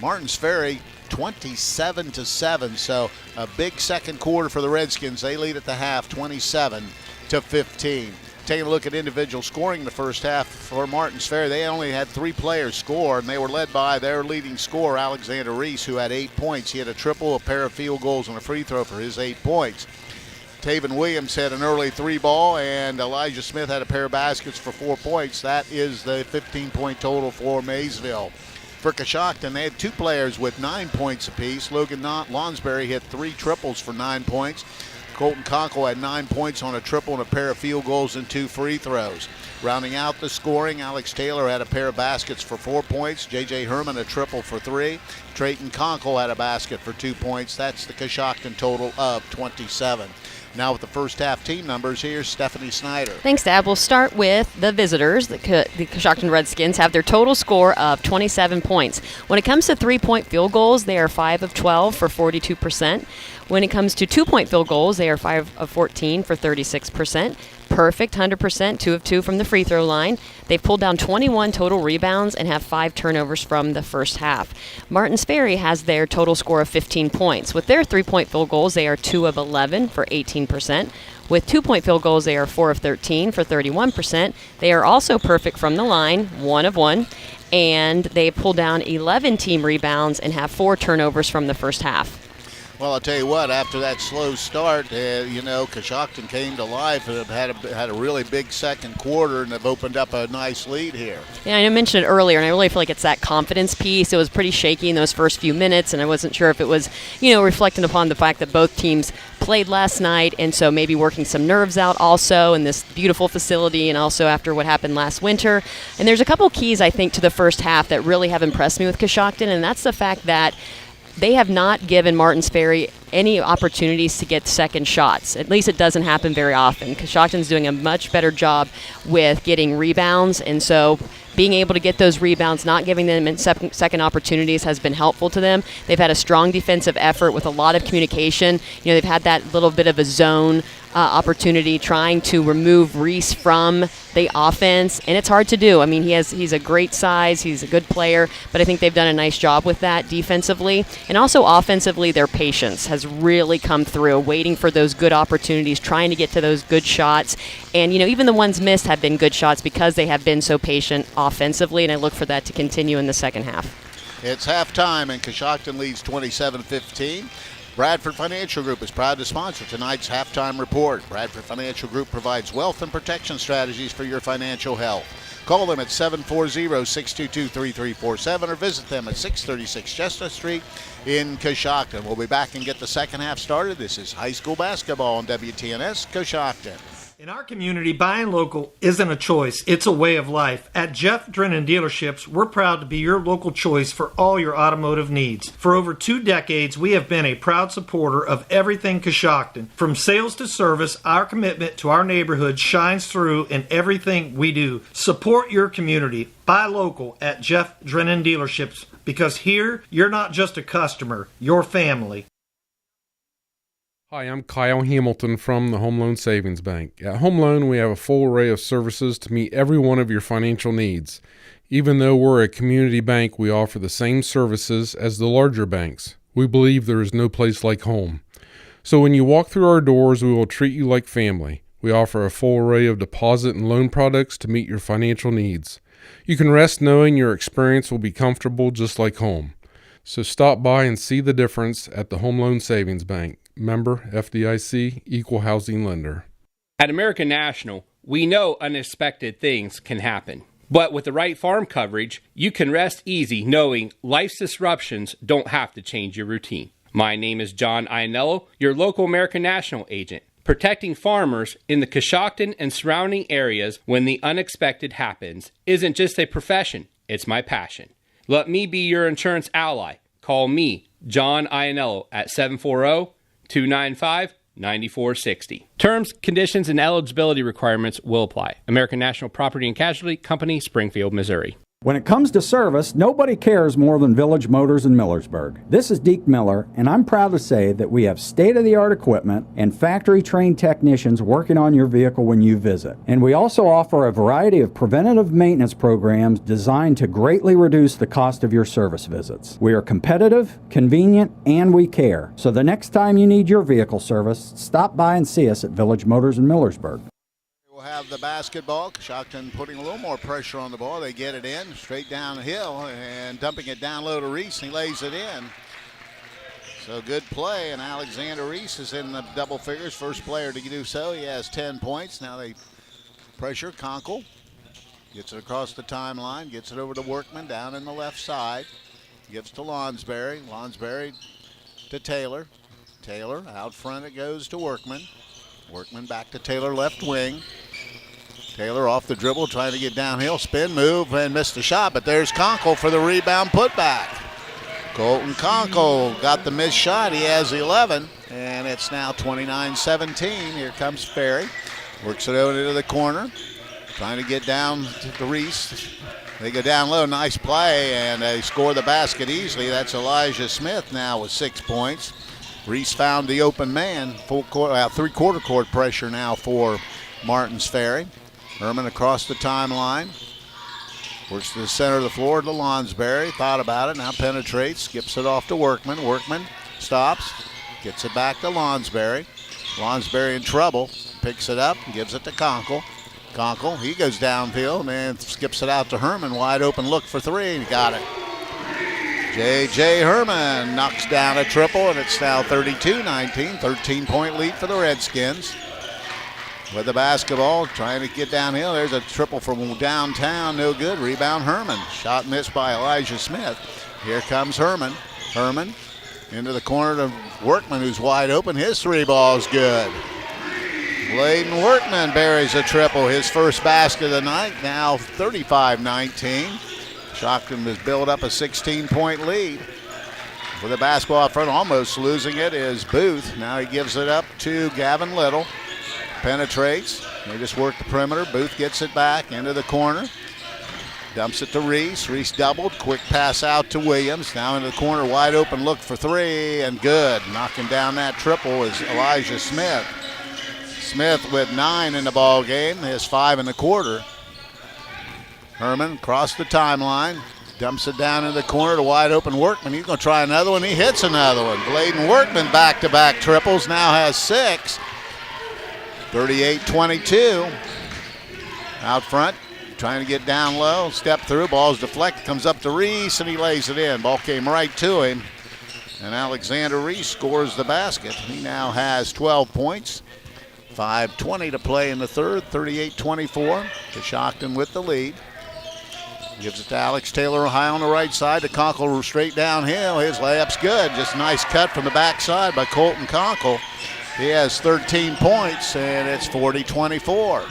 Martins Ferry 27-7. So a big second quarter for the Redskins. They lead at the half, 27-15. Taking a look at individual scoring in the first half for Martins Ferry, they only had 3 players score, and they were led by their leading scorer, Alexander Reese, who had 8 points. He had a triple, a pair of field goals, and a free throw for his 8 points. Taven Williams had an early 3-ball, and Elijah Smith had a pair of baskets for 4 points. That is the 15-point total for Maysville. For Coshocton, they had 2 players with 9 points apiece. Logan Lonsberry hit 3 triples for 9 points. Colton Conkle had 9 points on a triple and a pair of field goals and 2 free throws. Rounding out the scoring, Alex Taylor had a pair of baskets for 4 points. J.J. Herman a triple for 3. Trayton Conkle had a basket for 2 points. That's the Coshocton total of 27. Now with the first half team numbers, here's Stephanie Snider. Thanks, Dad. We'll start with the visitors. The Coshocton Redskins have their total score of 27 points. When it comes to 3-point field goals, they are 5 of 12 for 42%. When it comes to 2-point field goals, they are 5 of 14 for 36%. Perfect, 100%, 2 of 2 from the free throw line. They've pulled down 21 total rebounds and have 5 turnovers from the first half. Martins Ferry has their total score of 15 points. With their 3-point field goals, they are 2 of 11 for 18%. With 2-point field goals, they are 4 of 13 for 31%. They are also perfect from the line, 1 of 1. And they pulled down 11 team rebounds and have 4 turnovers from the first half. Well, I'll tell you what, after that slow start, Coshocton came to life and have had a really big second quarter and have opened up a nice lead here. Yeah, I mentioned it earlier, and I really feel like it's that confidence piece. It was pretty shaky in those first few minutes, and I wasn't sure if it was, reflecting upon the fact that both teams played last night, and so maybe working some nerves out also in this beautiful facility and also after what happened last winter. And there's a couple keys, I think, to the first half that really have impressed me with Coshocton, and that's the fact that they have not given Martins Ferry any opportunities to get second shots. At least it doesn't happen very often. Coshocton's doing a much better job with getting rebounds, and so being able to get those rebounds, not giving them second opportunities has been helpful to them. They've had a strong defensive effort with a lot of communication. They've had that little bit of a zone opportunity trying to remove Reese from the offense, and it's hard to do. I mean, he's a great size, he's a good player, but I think they've done a nice job with that defensively. And also offensively, their patience has really come through, waiting for those good opportunities, trying to get to those good shots. And, even the ones missed have been good shots because they have been so patient offensively, and I look for that to continue in the second half. It's halftime, and Coshocton leads 27-15. Bradford Financial Group is proud to sponsor tonight's halftime report. Bradford Financial Group provides wealth and protection strategies for your financial health. Call them at 740-622-3347 or visit them at 636 Chestnut Street in Coshocton. We'll be back and get the second half started. This is high school basketball on WTNS Coshocton. In our community, buying local isn't a choice, it's a way of life. At Jeff Drennan Dealerships, we're proud to be your local choice for all your automotive needs. For over 2 decades, we have been a proud supporter of everything Coshocton. From sales to service, our commitment to our neighborhood shines through in everything we do. Support your community. Buy local at Jeff Drennan Dealerships, because here, you're not just a customer, you're family. Hi, I'm Kyle Hamilton from the Home Loan Savings Bank. At Home Loan, we have a full array of services to meet every one of your financial needs. Even though we're a community bank, we offer the same services as the larger banks. We believe there is no place like home. So when you walk through our doors, we will treat you like family. We offer a full array of deposit and loan products to meet your financial needs. You can rest knowing your experience will be comfortable just like home. So stop by and see the difference at the Home Loan Savings Bank. Member FDIC, Equal Housing Lender. At American National, we know unexpected things can happen. But with the right farm coverage, you can rest easy knowing life's disruptions don't have to change your routine. My name is John Iannello, your local American National agent, protecting farmers in the Coshocton and surrounding areas when the unexpected happens isn't just a profession, it's my passion. Let me be your insurance ally. Call me, John Iannello, at 740-295-9460. Terms, conditions, and eligibility requirements will apply. American National Property and Casualty Company, Springfield, Missouri. When it comes to service, nobody cares more than Village Motors in Millersburg. This is Deke Miller, and I'm proud to say that we have state-of-the-art equipment and factory-trained technicians working on your vehicle when you visit. And we also offer a variety of preventative maintenance programs designed to greatly reduce the cost of your service visits. We are competitive, convenient, and we care. So the next time you need your vehicle service, stop by and see us at Village Motors in Millersburg. We'll have the basketball. Coshocton putting a little more pressure on the ball. They get it in, straight down the hill, and dumping it down low to Reese, and he lays it in. So good play, and Alexander Reese is in the double figures. First player to do so. He has 10 points. Now they pressure Conkle. Gets it across the timeline, gets it over to Workman down in the left side. Gives to Lonsberry. Lonsberry to Taylor. Taylor out front, it goes to Workman. Workman back to Taylor, left wing. Taylor off the dribble, trying to get downhill, spin move, and missed the shot, but there's Conkle for the rebound putback. Colton Conkle got the missed shot. He has 11, and it's now 29-17. Here comes Ferry. Works it over into the corner, trying to get down to Reese. They go down low, nice play, and they score the basket easily. That's Elijah Smith now with 6 points. Reese found the open man. Three-quarter court pressure now for Martins Ferry. Herman across the timeline. Works to the center of the floor to Lonsberry. Thought about it, now penetrates, skips it off to Workman. Workman stops, gets it back to Lonsberry. Lonsberry in trouble, picks it up, gives it to Conkle. Conkle, he goes downfield and skips it out to Herman. Wide open look for three, and he got it. J.J. Herman knocks down a triple, and it's now 32-19, 13-point lead for the Redskins. With the basketball, trying to get downhill. There's a triple from downtown, no good. Rebound Herman. Shot missed by Elijah Smith. Here comes Herman. Herman into the corner to Workman, who's wide open. His three ball's good. Bladen Workman buries a triple, his first basket of the night. Now 35-19. Coshocton has built up a 16-point lead. With the basketball up front, almost losing it, is Booth. Now he gives it up to Gavin Little. Penetrates. They just work the perimeter. Booth gets it back into the corner. Dumps it to Reese. Reese doubled. Quick pass out to Williams. Now into the corner. Wide open look for three. And good. Knocking down that triple is Elijah Smith. Smith with 9 in the ball game. His 5 in the quarter. Herman across the timeline. Dumps it down in the corner to wide open Workman. He's going to try another one. He hits another one. Bladen Workman back-to-back triples. Now has 6. 38-22. Out front, trying to get down low. Step through, ball's deflected, comes up to Reese, and he lays it in. Ball came right to him, and Alexander Reese scores the basket. He now has 12 points. 5:20 to play in the third, 38-24. Coshocton with the lead. Gives it to Alex Taylor high on the right side to Conkle straight downhill. His layup's good. Just a nice cut from the backside by Colton Conkle. He has 13 points, and it's 40-24.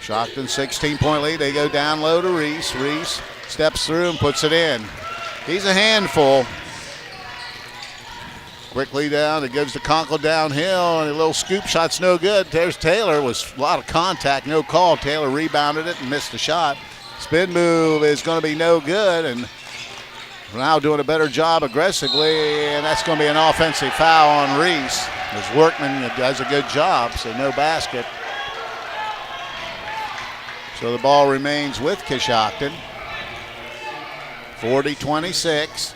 Coshocton 16-point lead. They go down low to Reese. Reese steps through and puts it in. He's a handful. Quickly down. It gives to Conkle downhill, and a little scoop shot's no good. There's Taylor. Was a lot of contact, no call. Taylor rebounded it and missed the shot. Spin move is going to be no good, and now doing a better job aggressively, and that's going to be an offensive foul on Reese. As Workman does a good job, so no basket. So the ball remains with Coshocton. 40-26.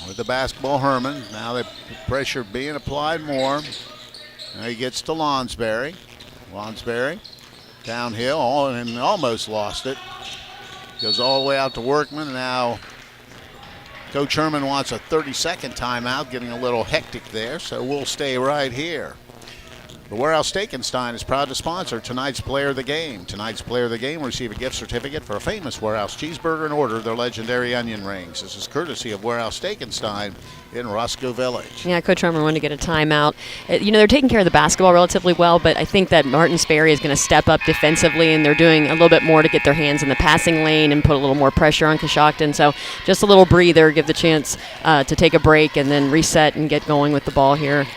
With the basketball, Herman. Now the pressure being applied more. Now he gets to Lonsberry. Lonsberry downhill and almost lost it. Goes all the way out to Workman. Now Coach Herman wants a 30-second timeout, getting a little hectic there, so we'll stay right here. The Warehouse Steak-N-Stein is proud to sponsor tonight's Player of the Game. Tonight's Player of the Game will receive a gift certificate for a famous Warehouse cheeseburger and order their legendary onion rings. This is courtesy of Warehouse Steak-N-Stein in Roscoe Village. Yeah, Coach Herman wanted to get a timeout. They're taking care of the basketball relatively well, but I think that Martins Ferry is going to step up defensively, and they're doing a little bit more to get their hands in the passing lane and put a little more pressure on Coshocton. So just a little breather, give the chance to take a break and then reset and get going with the ball here.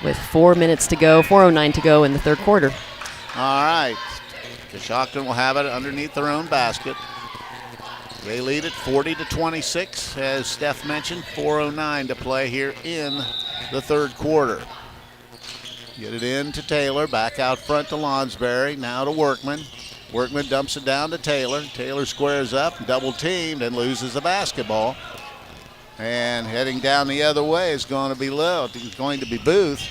With 4 minutes to go, 4:09 to go in the third quarter. All right. Coshocton will have it underneath their own basket. They lead it 40-26, as Steph mentioned. 4:09 to play here in the third quarter. Get it in to Taylor, back out front to Lonsberry, now to Workman. Workman dumps it down to Taylor. Taylor squares up, double teamed, and loses the basketball. And heading down the other way is going to be low. It's going to be Booth.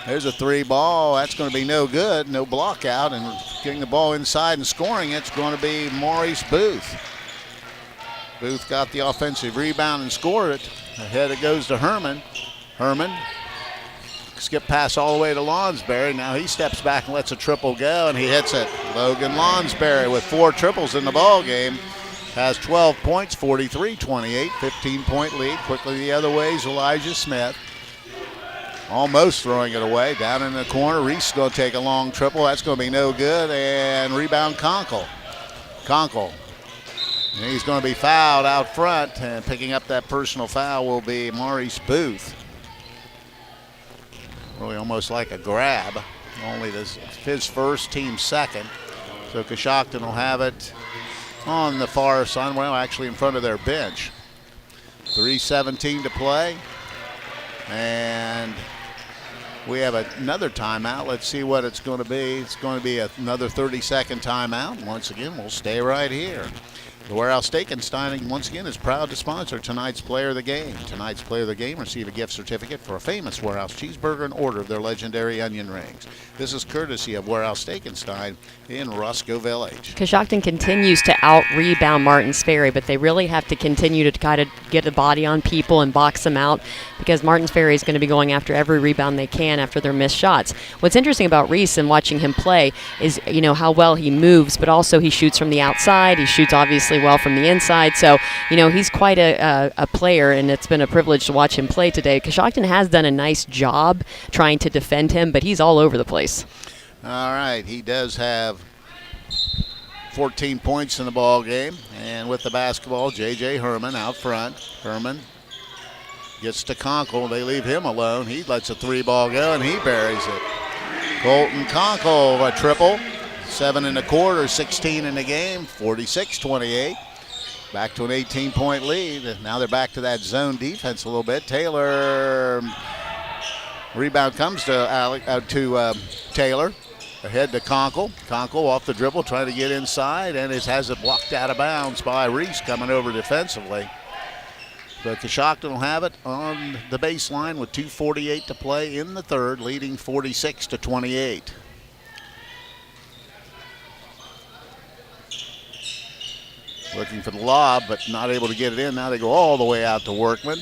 There's a three ball. That's going to be no good. No block out. And getting the ball inside and scoring it's going to be Maurice Booth. Booth got the offensive rebound and scored it. Ahead it goes to Herman. Herman. Skip pass all the way to Lonsberry. Now he steps back and lets a triple go, and he hits it. Logan Lonsberry with 4 triples in the ball game. has 12 points, 43-28, 15-point lead. Quickly the other way is Elijah Smith. Almost throwing it away. Down in the corner, Reese is going to take a long triple. That's going to be no good. And rebound Conkle. And he's going to be fouled out front. And picking up that personal foul will be Maurice Booth. Really almost like a grab. Only this his first, team second. So Coshocton will have it on the far side. Well, actually in front of their bench. 3:17 to play. And we have another timeout. Let's see what it's going to be. It's going to be another 30-second timeout. Once again, we'll stay right here. The Warehouse Steak and Dining, once again, is proud to sponsor tonight's Player of the Game. Tonight's Player of the Game receive a gift certificate for a famous Warehouse cheeseburger and order of their legendary onion rings. This is courtesy of Warehouse Steak and Stein in Roscoe Village. Coshocton continues to out-rebound Martins Ferry, but they really have to continue to kind of get a body on people and box them out because Martins Ferry is going to be going after every rebound they can after their missed shots. What's interesting about Reese and watching him play is, how well he moves, but also he shoots from the outside. He shoots obviously well from the inside. So, he's quite a player, and it's been a privilege to watch him play today. Coshocton has done a nice job trying to defend him, but he's all over the place. All right, he does have 14 points in the ball game, and with the basketball, J.J. Herman out front. Herman gets to Conkle. They leave him alone. He lets a three-ball go, and he buries it. Colton Conkle, a triple. 7 in the quarter, 16 in the game, 46-28. Back to an 18-point lead. Now they're back to that zone defense a little bit. Taylor, rebound comes to Taylor. Ahead to Conkle. Conkle off the dribble, trying to get inside, and has it blocked out of bounds by Reese coming over defensively. But Coshocton will have it on the baseline with 2:48 to play in the third, leading 46-28. Looking for the lob, but not able to get it in. Now they go all the way out to Workman.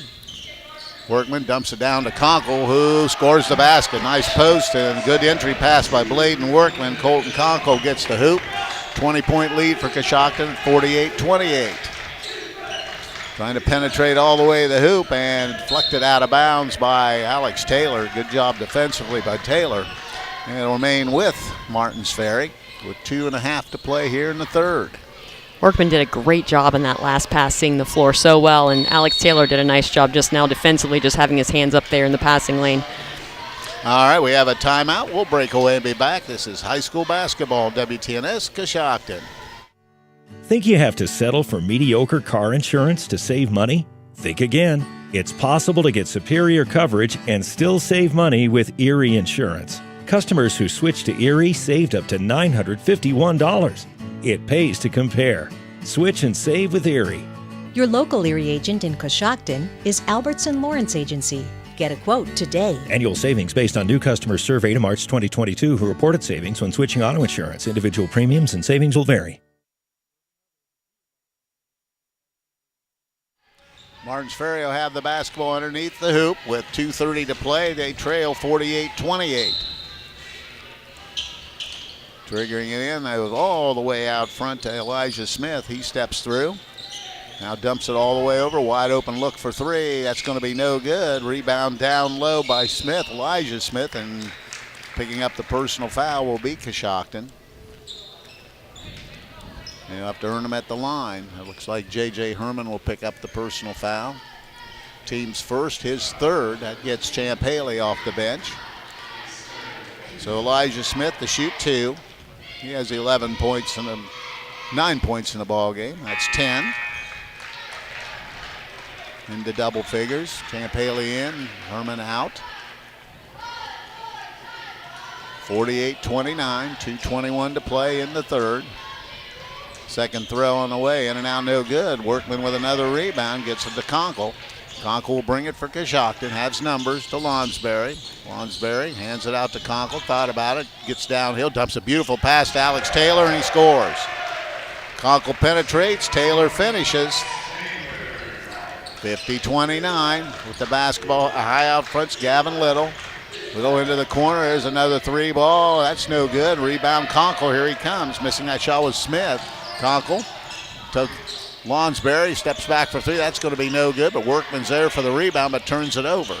Workman dumps it down to Conkle, who scores the basket. Nice post and good entry pass by Bladen Workman. Colton Conkle gets the hoop. 20-point lead for Coshocton, 48-28. Trying to penetrate all the way to the hoop and deflected out of bounds by Alex Taylor. Good job defensively by Taylor. And it'll remain with Martins Ferry with 2.5 to play here in the third. Workman did a great job in that last pass, seeing the floor so well, and Alex Taylor did a nice job just now defensively, just having his hands up there in the passing lane. All right, we have a timeout. We'll break away and be back. This is high school basketball, WTNS Coshocton. Think you have to settle for mediocre car insurance to save money? Think again. It's possible to get superior coverage and still save money with Erie Insurance. Customers who switched to Erie saved up to $951. It pays to compare. Switch and save with Erie. Your local Erie agent in Coshocton is Albertson Lawrence Agency. Get a quote today. Annual savings based on new customers surveyed in March 2022 who reported savings when switching auto insurance. Individual premiums and savings will vary. Martins Ferry will have the basketball underneath the hoop with 2:30 to play. They trail 48-28. Triggering it in, that was all the way out front to Elijah Smith. He steps through. Now dumps it all the way over. Wide open look for three. That's going to be no good. Rebound down low by Smith, Elijah Smith, and picking up the personal foul will be Coshocton. They'll have to earn them at the line. It looks like J.J. Herman will pick up the personal foul. Team's first, his third. That gets Champ Haley off the bench. So Elijah Smith, the shoot two. He has 11 points and 9 points in the ball game. That's 10. Into double figures. Champ Haley in, Herman out. 48-29, 2:21 to play in the third. Second throw on the way, in and out, no good. Workman with another rebound, gets it to Conkle. Conkle will bring it for Coshocton, has numbers to Lonsberry. Lonsberry hands it out to Conkle, thought about it, gets downhill, dumps a beautiful pass to Alex Taylor, and he scores. Conkle penetrates, Taylor finishes. 50-29 with the basketball high out front's Gavin Little. Little into the corner, there's another three ball, that's no good. Rebound Conkle, here he comes. Missing that shot was Smith. Conkle Lonsberry steps back for three. That's going to be no good, but Workman's there for the rebound, but turns it over.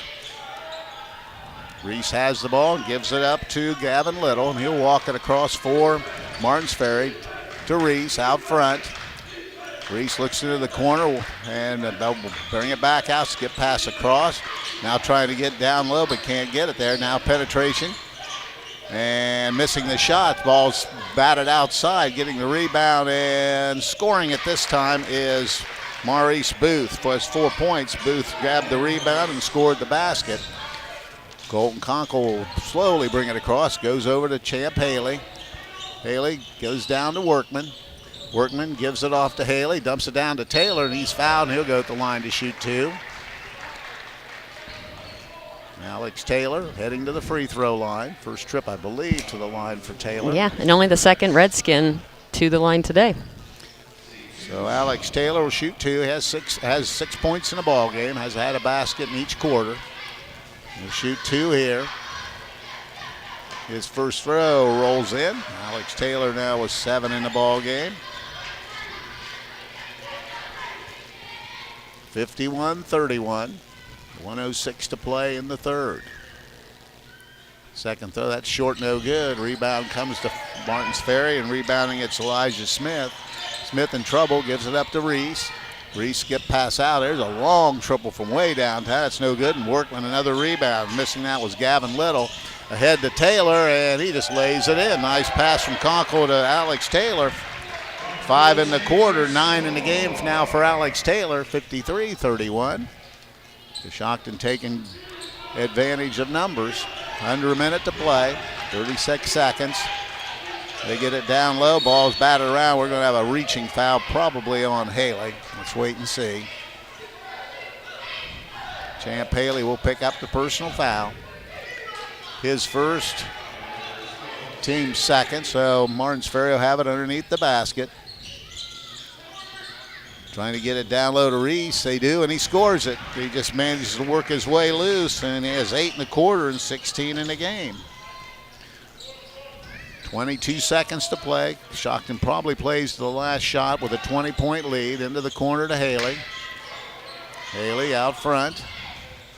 Reese has the ball and gives it up to Gavin Little, and he'll walk it across for Martins Ferry to Reese out front. Reese looks into the corner, and they'll bring it back out. Skip pass across. Now trying to get down low, but can't get it there. Now penetration. And missing the shot. Ball's batted outside, getting the rebound, and scoring it this time is Maurice Booth. For his 4 points, Booth grabbed the rebound and scored the basket. Colton Conkle will slowly bring it across. Goes over to Champ Haley. Haley goes down to Workman. Workman gives it off to Haley, dumps it down to Taylor, and he's fouled, and he'll go to the line to shoot two. Alex Taylor heading to the free throw line. First trip, I believe, to the line for Taylor. Yeah, and only the second Redskin to the line today. So Alex Taylor will shoot two. He has 6 points in the ball game. Has had a basket in each quarter. He'll shoot two here. His first throw rolls in. Alex Taylor now with 7 in the ball game. 51-31. 1:06 to play in the third. Second throw, that's short, no good. Rebound comes to Martins Ferry, and rebounding it's Elijah Smith. Smith in trouble, gives it up to Reese. Reese skip pass out. There's a long triple from way downtown. That's no good, and Workman another rebound. Missing that was Gavin Little. Ahead to Taylor, and he just lays it in. Nice pass from Conkle to Alex Taylor. 5 in the quarter, 9 in the game now for Alex Taylor, 53-31. Coshocton taking advantage of numbers. Under a minute to play, 36 seconds. They get it down low, ball's batted around. We're going to have a reaching foul probably on Haley. Let's wait and see. Champ Haley will pick up the personal foul. His first, team's second, so Martins Ferry will have it underneath the basket. Trying to get it down low to Reese. They do, and he scores it. He just manages to work his way loose, and he has 8 in the quarter and 16 in the game. 22 seconds to play. Coshocton probably plays the last shot with a 20-point lead. Into the corner to Haley. Haley out front.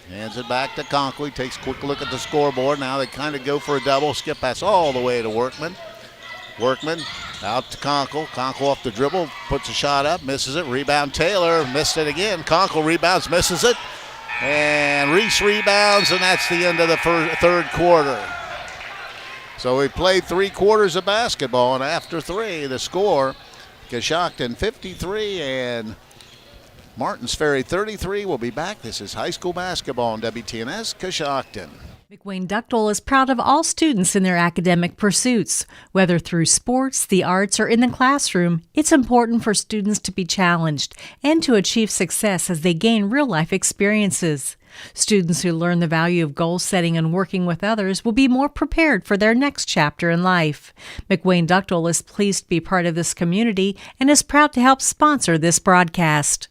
Hands it back to Conkle. He takes a quick look at the scoreboard. Now they kind of go for a double. Skip pass all the way to Workman. Workman out to Conkle. Conkle off the dribble, puts a shot up, misses it. Rebound Taylor, missed it again. Conkle rebounds, misses it. And Reese rebounds, and that's the end of the third quarter. So we played 3 quarters of basketball, and after 3, the score, Coshocton 53 and Martins Ferry 33. We'll be back. This is high school basketball on WTNS Coshocton. McWayne Ductile is proud of all students in their academic pursuits. Whether through sports, the arts, or in the classroom, it's important for students to be challenged and to achieve success as they gain real-life experiences. Students who learn the value of goal setting and working with others will be more prepared for their next chapter in life. McWayne Ductile is pleased to be part of this community and is proud to help sponsor this broadcast.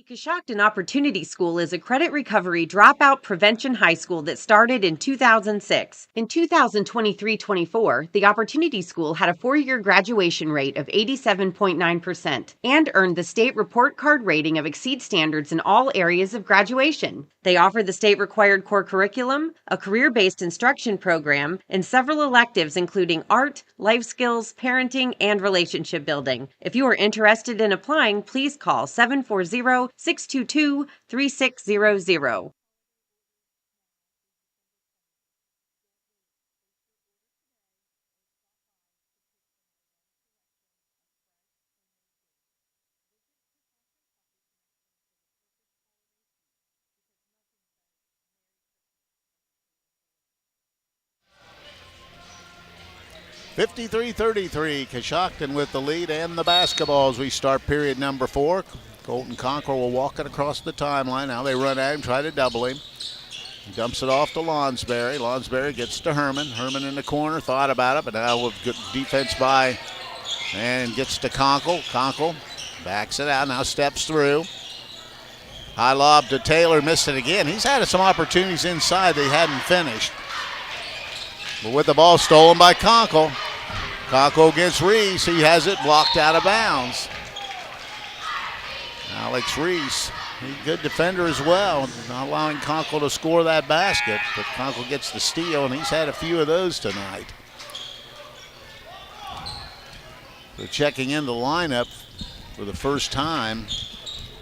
Coshocton Opportunity School is a credit recovery dropout prevention high school that started in 2006. In 2023-24, the Opportunity School had a 4-year graduation rate of 87.9% and earned the state report card rating of exceed standards in all areas of graduation. They offer the state-required core curriculum, a career-based instruction program, and several electives including art, life skills, parenting, and relationship building. If you are interested in applying, please call 740-622-3600. (53-33), Coshocton with the lead and the basketball as we start period number 4. Colton Conkle will walk it across the timeline. Now they run at him, try to double him. He dumps it off to Lonsberry. Lonsberry gets to Herman. Herman in the corner, thought about it, but now with good defense by, and gets to Conkle. Conkle backs it out, now steps through. High lob to Taylor, missed it again. He's had some opportunities inside that he hadn't finished. But with the ball stolen by Conkle. Conkle against Reese. He has it blocked out of bounds. Alex Reese, he's a good defender as well, not allowing Conkle to score that basket, but Conkle gets the steal, and he's had a few of those tonight. So checking in the lineup for the first time,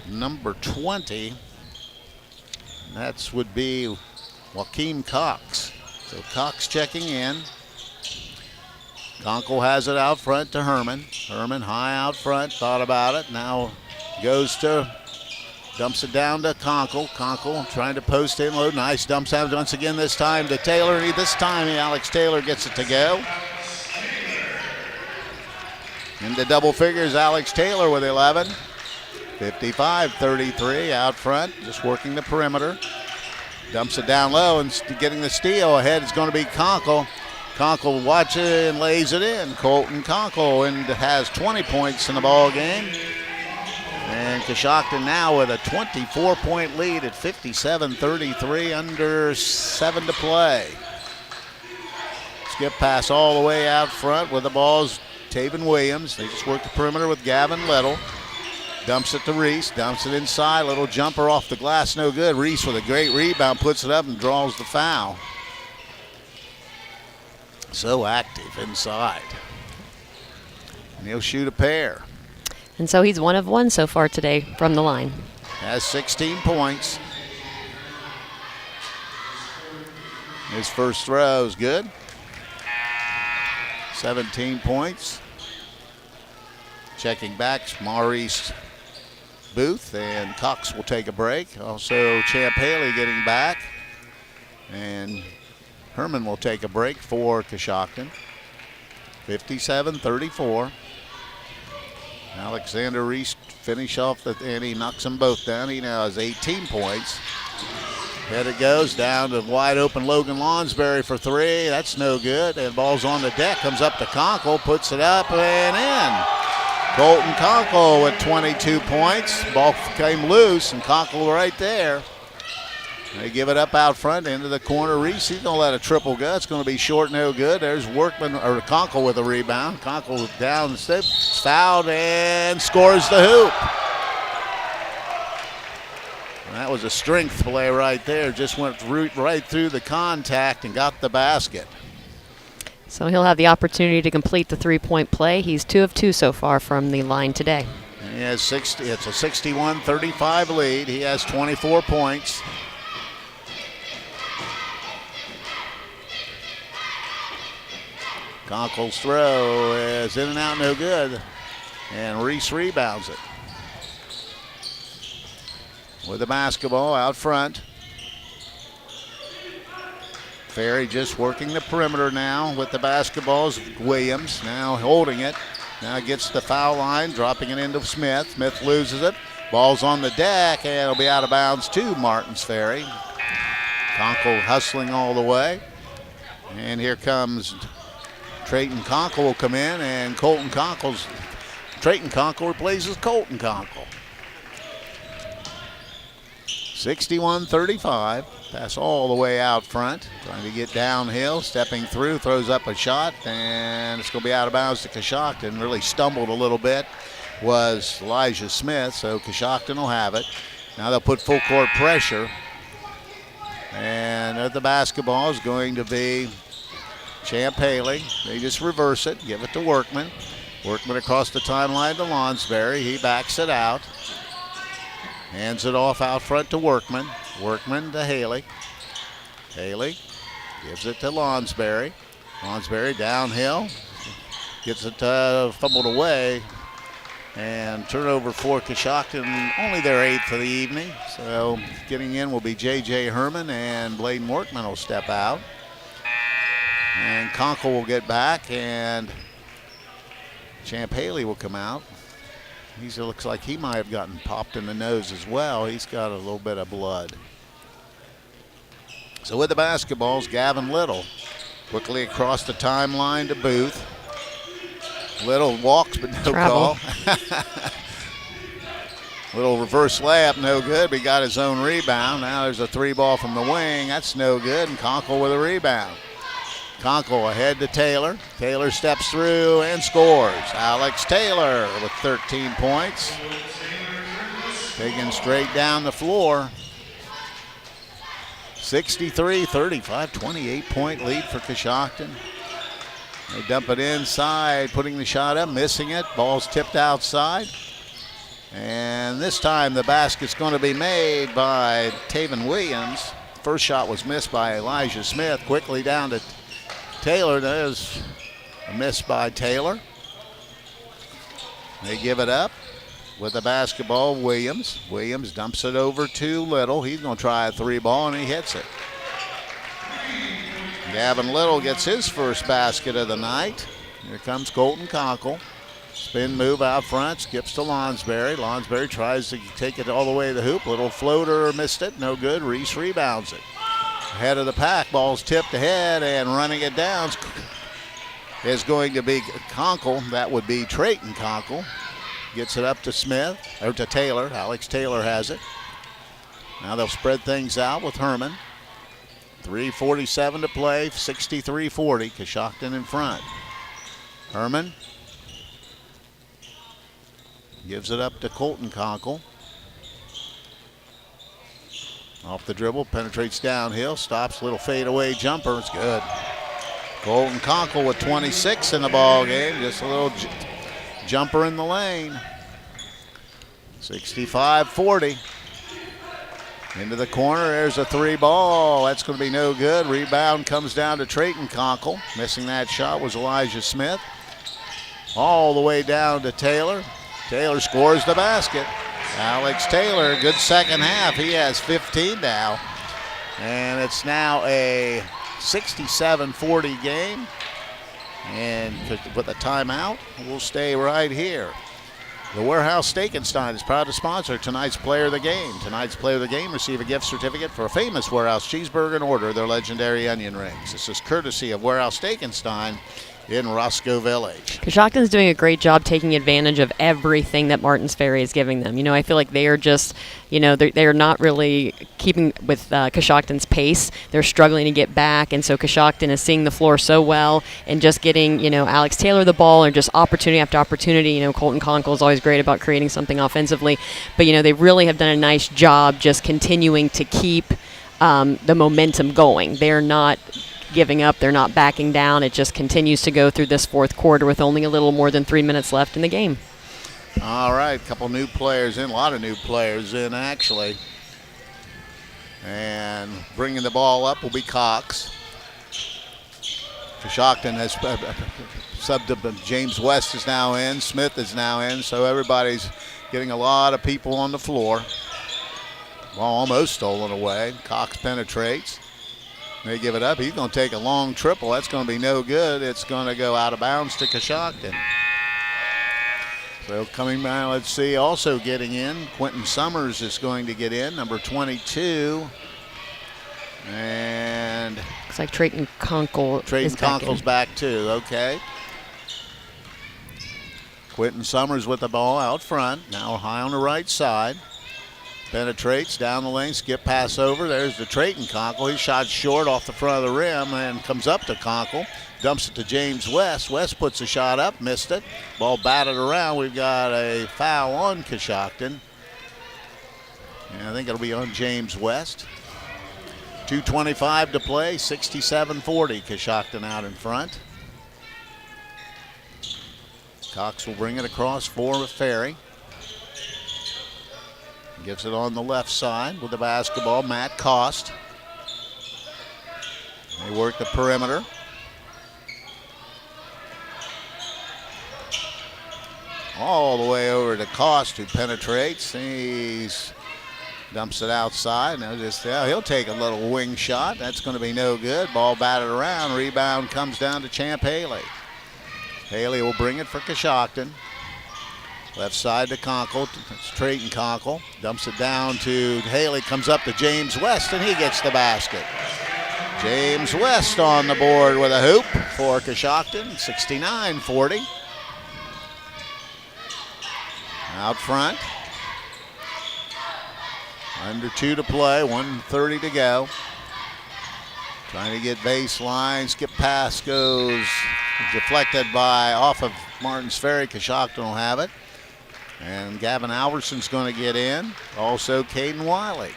number 20, that would be Joaquin Cox. So Cox checking in. Conkle has it out front to Herman. Herman high out front, thought about it, now dumps it down to Conkle. Conkle trying to post in low. Nice dumps out once again, this time to Taylor. This time Alex Taylor gets it to go. Into double figures, Alex Taylor with 11. 55-33 out front, just working the perimeter. Dumps it down low and getting the steal. Ahead is going to be Conkle. Conkle watches it and lays it in. Colton Conkle has 20 points in the ball game. And Coshocton now with a 24-point lead at 57-33, under 7 to play. Skip pass all the way out front with the ball's Taven Williams. They just work the perimeter with Gavin Little. Dumps it to Reese, dumps it inside. Little jumper off the glass, no good. Reese with a great rebound, puts it up and draws the foul. So active inside. And he'll shoot a pair. And so he's 1 of 1 so far today from the line. Has 16 points. His first throw is good. 17 points. Checking back, Maurice Booth, and Cox will take a break. Also Champ Haley getting back. And Herman will take a break for Coshocton. 57-34. Alexander Reese finish off and he knocks them both down. He now has 18 points. Head it goes down to wide open Logan Lonsberry for 3. That's no good. And ball's on the deck. Comes up to Conkle, puts it up and in. Colton Conkle with 22 points. Ball came loose and Conkle right there. They give it up out front into the corner. Reese, he's going to let a triple go. It's going to be short, no good. There's Workman or Conkle with a rebound. Conkle down, steps, fouled, and scores the hoop. That was a strength play right there. Just went right through the contact and got the basket. So he'll have the opportunity to complete the 3-point play. He's 2 of 2 so far from the line today. He has 60. It's a 61-35 lead. He has 24 points. Conkle's throw is in and out, no good. And Reese rebounds it. With the basketball out front. Ferry just working the perimeter now with the basketballs. Williams now holding it. Now gets the foul line, dropping it into Smith. Smith loses it. Ball's on the deck, and it'll be out of bounds to Martins Ferry. Conkle hustling all the way. And here comes Trayton Conkle will come in, and Trayton Conkle replaces Colton Conkle. 61-35. Pass all the way out front. Trying to get downhill, stepping through, throws up a shot, and it's going to be out of bounds to Coshocton. Really stumbled a little bit was Elijah Smith, so Coshocton will have it. Now they'll put full court pressure. And at the basketball is going to be Champ Haley. They just reverse it, give it to Workman. Workman across the timeline to Lonsberry. He backs it out. Hands it off out front to Workman. Workman to Haley. Haley gives it to Lonsberry. Lonsberry downhill. Gets it fumbled away. And turnover for Coshocton, only their 8th for the evening. So getting in will be J.J. Herman, and Bladen Workman will step out. And Conkle will get back, and Champ Haley will come out. He looks like he might have gotten popped in the nose as well. He's got a little bit of blood. So with the basketballs, Gavin Little quickly across the timeline to Booth. Little walks, but no call. Little reverse layup, no good, but he got his own rebound. Now there's a 3-ball from the wing. That's no good, and Conkle with a rebound. Conkle ahead to Taylor. Taylor steps through and scores. Alex Taylor with 13 points. Taken straight down the floor. 63-35, 28-point lead for Coshocton. They dump it inside, putting the shot up, missing it. Ball's tipped outside. And this time the basket's going to be made by Taven Williams. First shot was missed by Elijah Smith. Quickly down to Taylor. There's a miss by Taylor. They give it up with the basketball. Williams dumps it over to Little. He's going to try a three ball, and he hits it. Gavin Little gets his first basket of the night. Here comes Colton Conkle. Spin move out front, skips to Lonsberry. Lonsberry tries to take it all the way to the hoop. Little floater, missed it, no good. Reese rebounds it. Ahead of the pack, ball's tipped ahead, and running it down is going to be Conkle. That would be Trayton Conkle. Gets it up to Smith, or to Taylor. Alex Taylor has it. Now they'll spread things out with Herman. 3:47 to play, 63-40. Coshocton in front. Herman gives it up to Colton Conkle. Off the dribble, penetrates downhill, stops, little fadeaway jumper. It's good. Colton Conkle with 26 in the ball game. Just a little jumper in the lane. 65-40. Into the corner, there's a three ball. That's going to be no good. Rebound comes down to Trayton Conkle. Missing that shot was Elijah Smith. All the way down to Taylor. Taylor scores the basket. Alex Taylor, good second half. He has 15 now. And it's now a 67-40 game. And with a timeout, we'll stay right here. The Warehouse Steak-N-Stein is proud to sponsor tonight's Player of the Game. Tonight's Player of the Game receive a gift certificate for a famous Warehouse cheeseburger and order their legendary onion rings. This is courtesy of Warehouse Steak-N-Stein in Roscoe Village. Coshocton's doing a great job taking advantage of everything that Martins Ferry is giving them. I feel like they are just, they're not really keeping with Coshocton's pace. They're struggling to get back, and so Coshocton is seeing the floor so well and just getting, Alex Taylor the ball and just opportunity after opportunity. Colton Conkle is always great about creating something offensively, but, they really have done a nice job just continuing to keep the momentum going. They're not giving up. They're not backing down. It just continues to go through this fourth quarter with only a little more than 3 minutes left in the game. All right, a couple new players in, a lot of new players in actually. And bringing the ball up will be Cox. Coshocton has subbed. James West is now in. Smith is now in. So everybody's getting a lot of people on the floor. Ball almost stolen away. Cox penetrates. They give it up. He's going to take a long triple. That's going to be no good. It's going to go out of bounds to Coshocton. So coming back, let's see, also getting in, Quentin Summers is going to get in, number 22. And looks like Trayton Conkle's back too, okay. Quentin Summers with the ball out front, now high on the right side. Penetrates down the lane, skip pass over. There's the Trayton Conkle. He shot short off the front of the rim and comes up to Conkle. Dumps it to James West. West puts a shot up, missed it. Ball batted around. We've got a foul on Coshocton. And I think it'll be on James West. 2:25 to play, 67-40. Coshocton out in front. Cox will bring it across for Ferry. Gives it on the left side with the basketball. Matt Cost. They work the perimeter. All the way over to Cost, who penetrates. He's dumps it outside. Now he'll take a little wing shot. That's going to be no good. Ball batted around. Rebound comes down to Champ Haley. Haley will bring it for Coshocton. Left side to Conkle. It's Trayton Conkle. Dumps it down to Haley. Comes up to James West, and he gets the basket. James West on the board with a hoop for Coshocton. 69-40. Out front. Under 2 to play. 1:30 to go. Trying to get baseline. Skip pass goes deflected off of Martins Ferry. Coshocton will have it. And Gavin Alverson's going to get in. Also Caden Wiley.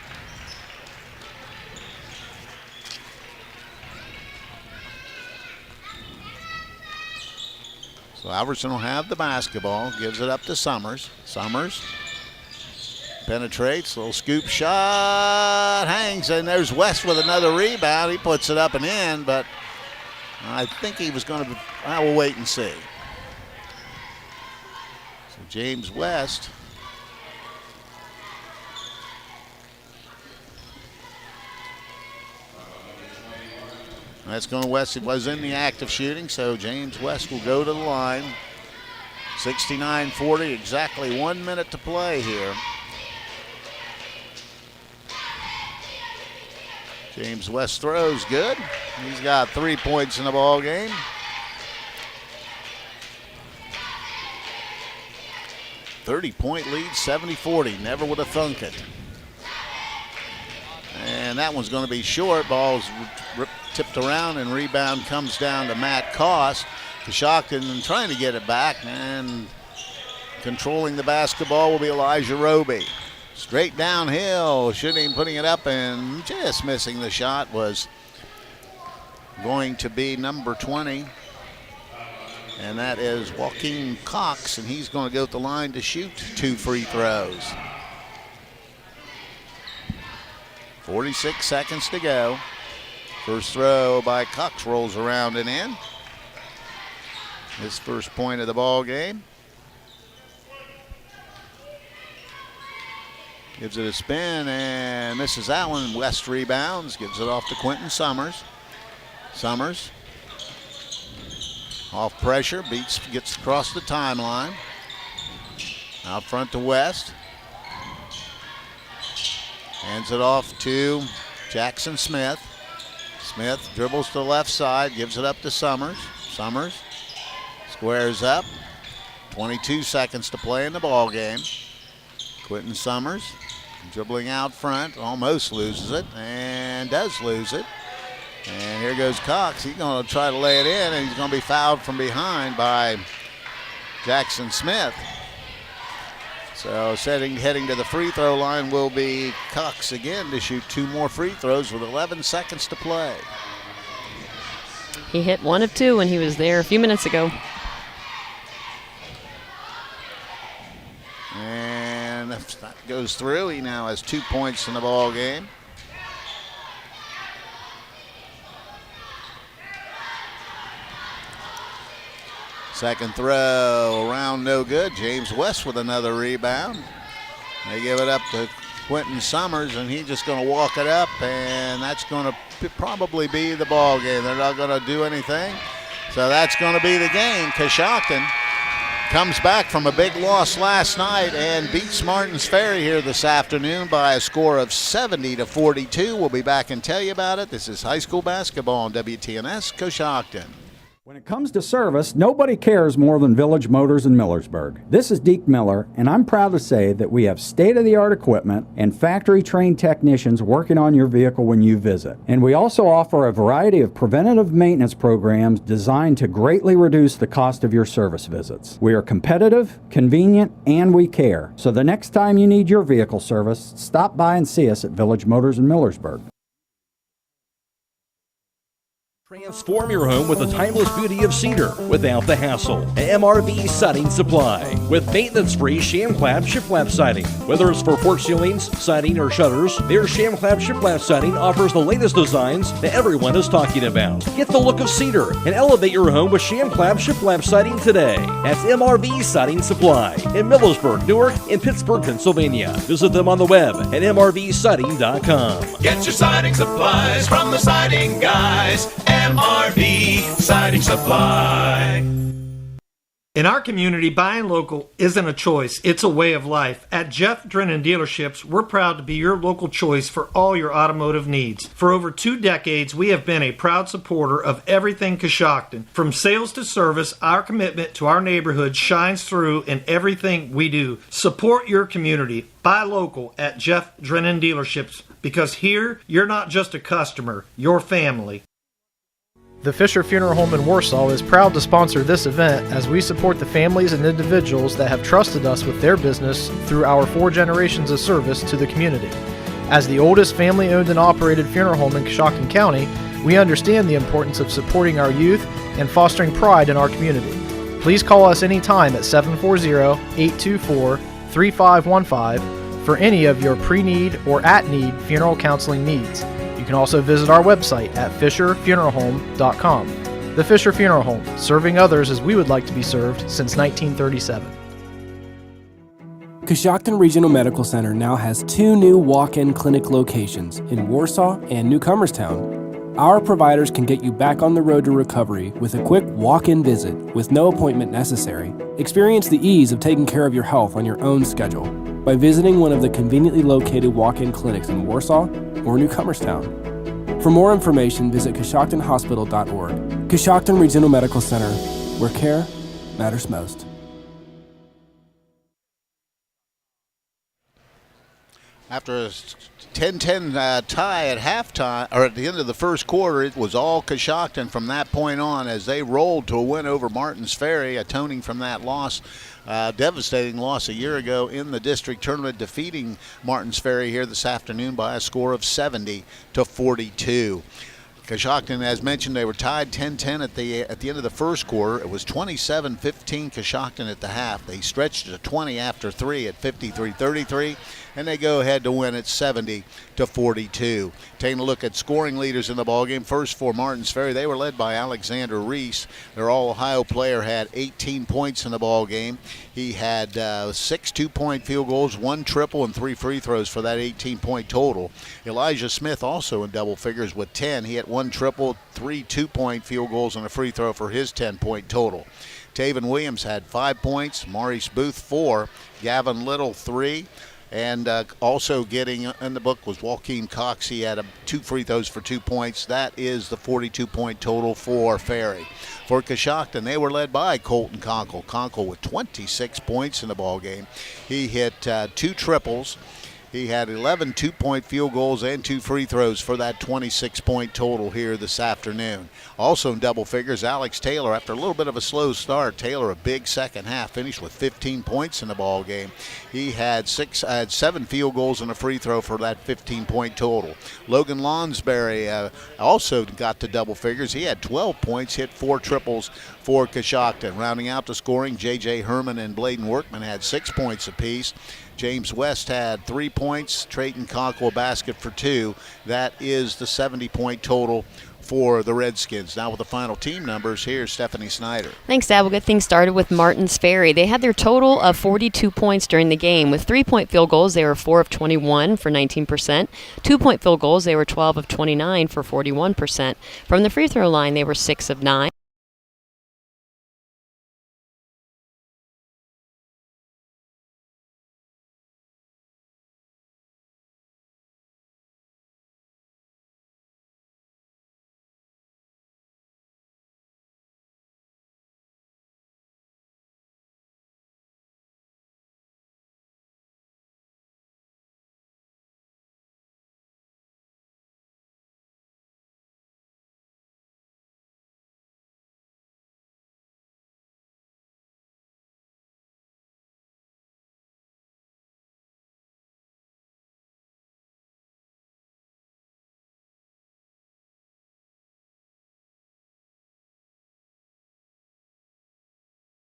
So Alverson will have the basketball, gives it up to Summers. Summers penetrates, little scoop shot, hangs, and there's West with another rebound. He puts it up and in, but I think he was going to, I will wait and see. So James West. That's going to West. It was in the act of shooting, so James West will go to the line. 69-40, exactly 1 minute to play here. James West throws good. He's got 3 points in the ball game. .30 lead, 70-40. Never would have thunk it. And that one's going to be short. Ball's tipped around, and rebound comes down to Matt Koss. Coshocton trying to get it back, and controlling the basketball will be Elijah Roby. Straight downhill, shooting, putting it up, and just missing the shot was going to be number 20. And that is Joaquin Cox, and he's going to go to the line to shoot 2 free throws. 46 seconds to go. First throw by Cox rolls around and in. His first point of the ball game. Gives it a spin and misses that one. West rebounds, gives it off to Quentin Summers. Summers off pressure, gets across the timeline. Out front to West. Hands it off to Jackson Smith. Smith dribbles to the left side, gives it up to Summers. Summers squares up. 22 seconds to play in the ball game. Quentin Summers dribbling out front, almost loses it, and does lose it. And here goes Cox. He's going to try to lay it in, and he's going to be fouled from behind by Jackson Smith. So heading to the free throw line will be Cox again to shoot 2 more free throws with 11 seconds to play. He hit 1 of 2 when he was there a few minutes ago. And if that goes through, he now has 2 points in the ball game. Second throw around, no good. James West with another rebound. They give it up to Quentin Summers, and he's just going to walk it up, and that's going to probably be the ball game. They're not going to do anything, so that's going to be the game. Coshocton comes back from a big loss last night and beats Martins Ferry here this afternoon by a score of 70-42. We'll be back and tell you about it. This is high school basketball on WTNS Coshocton. When it comes to service, nobody cares more than Village Motors in Millersburg. This is Deke Miller, and I'm proud to say that we have state-of-the-art equipment and factory-trained technicians working on your vehicle when you visit. And we also offer a variety of preventative maintenance programs designed to greatly reduce the cost of your service visits. We are competitive, convenient, and we care. So the next time you need your vehicle service, stop by and see us at Village Motors in Millersburg. Transform your home with the timeless beauty of cedar without the hassle. MRV Siding Supply with maintenance-free sham clap shiplap siding. Whether it's for porch ceilings, siding, or shutters, their sham clap shiplap siding offers the latest designs that everyone is talking about. Get the look of cedar and elevate your home with sham clap shiplap siding today. That's MRV Siding Supply in Millersburg, Newark, and Pittsburgh, Pennsylvania. Visit them on the web at mrvsiding.com. Get your siding supplies from the siding guys. MRV Siding Supply. In our community, buying local isn't a choice, it's a way of life. At Jeff Drennan Dealerships, we're proud to be your local choice for all your automotive needs. For over 2 decades, we have been a proud supporter of everything Coshocton. From sales to service, our commitment to our neighborhood shines through in everything we do. Support your community. Buy local at Jeff Drennan Dealerships, because here, you're not just a customer, you're family. The Fisher Funeral Home in Warsaw is proud to sponsor this event as we support the families and individuals that have trusted us with their business through our 4 generations of service to the community. As the oldest family-owned and operated funeral home in Coshocton County, we understand the importance of supporting our youth and fostering pride in our community. Please call us anytime at 740-824-3515 for any of your pre-need or at-need funeral counseling needs. You can also visit our website at fisherfuneralhome.com. The Fisher Funeral Home, serving others as we would like to be served since 1937. Coshocton Regional Medical Center now has 2 new walk-in clinic locations in Warsaw and Newcomerstown. Our providers can get you back on the road to recovery with a quick walk-in visit with no appointment necessary. Experience the ease of taking care of your health on your own schedule by visiting one of the conveniently located walk-in clinics in Warsaw or Newcomerstown. For more information, visit CoshoctonHospital.org. Coshocton Regional Medical Center, where care matters most. After a 10-10 tie at halftime, or at the end of the first quarter, it was all Coshocton from that point on as they rolled to a win over Martins Ferry, atoning from that loss. Devastating loss a year ago in the district tournament, defeating Martins Ferry here this afternoon by a score of 70-42. Coshocton, as mentioned, they were tied 10-10 at the end of the first quarter. It was 27-15 Coshocton at the half. They stretched to 20 after 3 at 53-33, and they go ahead to win at 70-42. Taking a look at scoring leaders in the ballgame. First for Martins Ferry, they were led by Alexander Reese. Their All-Ohio player had 18 points in the ballgame. He had 6 two-point field goals, 1 triple, and 3 free throws for that 18-point total. Elijah Smith also in double figures with 10. He had 1 triple, 3 two-point field goals, and a free throw for his 10-point total. Taven Williams had 5 points, Maurice Booth 4, Gavin Little 3, and also getting in the book was Joaquin Cox. He had 2 free throws for 2 points. That is the 42-point total for Ferry. For Coshocton, they were led by Colton Conkle. Conkle with 26 points in the ballgame. He hit 2 triples. He had 11 two-point field goals and 2 free throws for that 26-point total here this afternoon. Also in double figures, Alex Taylor, after a little bit of a slow start, Taylor a big second half, finished with 15 points in the ball game. He had 7 field goals and a free throw for that 15-point total. Logan Lonsberry also got to double figures. He had 12 points, hit 4 triples for Coshocton. Rounding out the scoring, J.J. Herman and Bladen Workman had 6 points apiece. James West had 3 points. Trayton Conkle a basket for 2. That is the 70-point total for the Redskins. Now with the final team numbers, here's Stephanie Snider. Thanks, Dad. We'll get things started with Martins Ferry. They had their total of 42 points during the game. With 3-point field goals, they were 4 of 21 for 19%. 2-point field goals, they were 12 of 29 for 41%. From the free throw line, they were 6 of 9.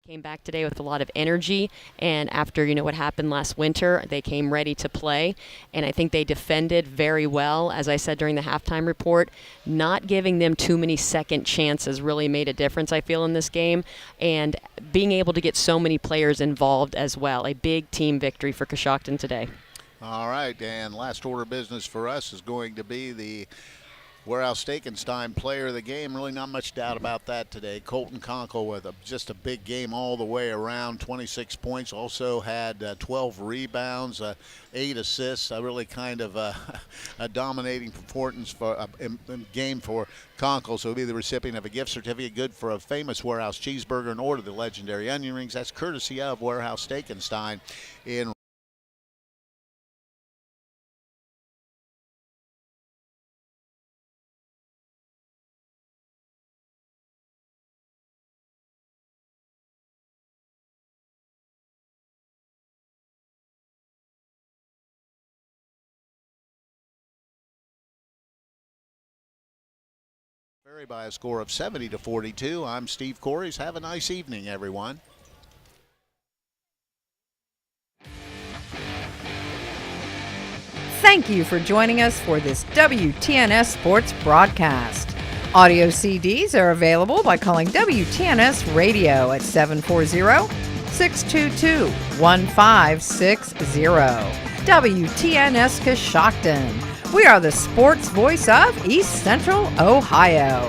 Came back today with a lot of energy, and after what happened last winter, they came ready to play, and I think they defended very well. As I said during the halftime report, not giving them too many second chances really made a difference, I feel, in this game, and being able to get so many players involved as well. A big team victory for Coshocton today. All right, and last order of business for us is going to be the Warehouse Stekenstein player of the game. Really not much doubt about that today. Colton Conkle with just a big game all the way around. 26 points. Also had 12 rebounds, 8 assists. Really kind of a dominating performance for game for Conkle. So he'll be the recipient of a gift certificate good for a famous Warehouse cheeseburger and order the legendary onion rings. That's courtesy of Warehouse Stekenstein in Ferry by a score of 70-42. I'm Steve Corries. Have a nice evening, everyone. Thank you for joining us for this WTNS Sports broadcast. Audio CDs are available by calling WTNS Radio at 740-622-1560. WTNS Coshocton. We are the sports voice of East Central Ohio.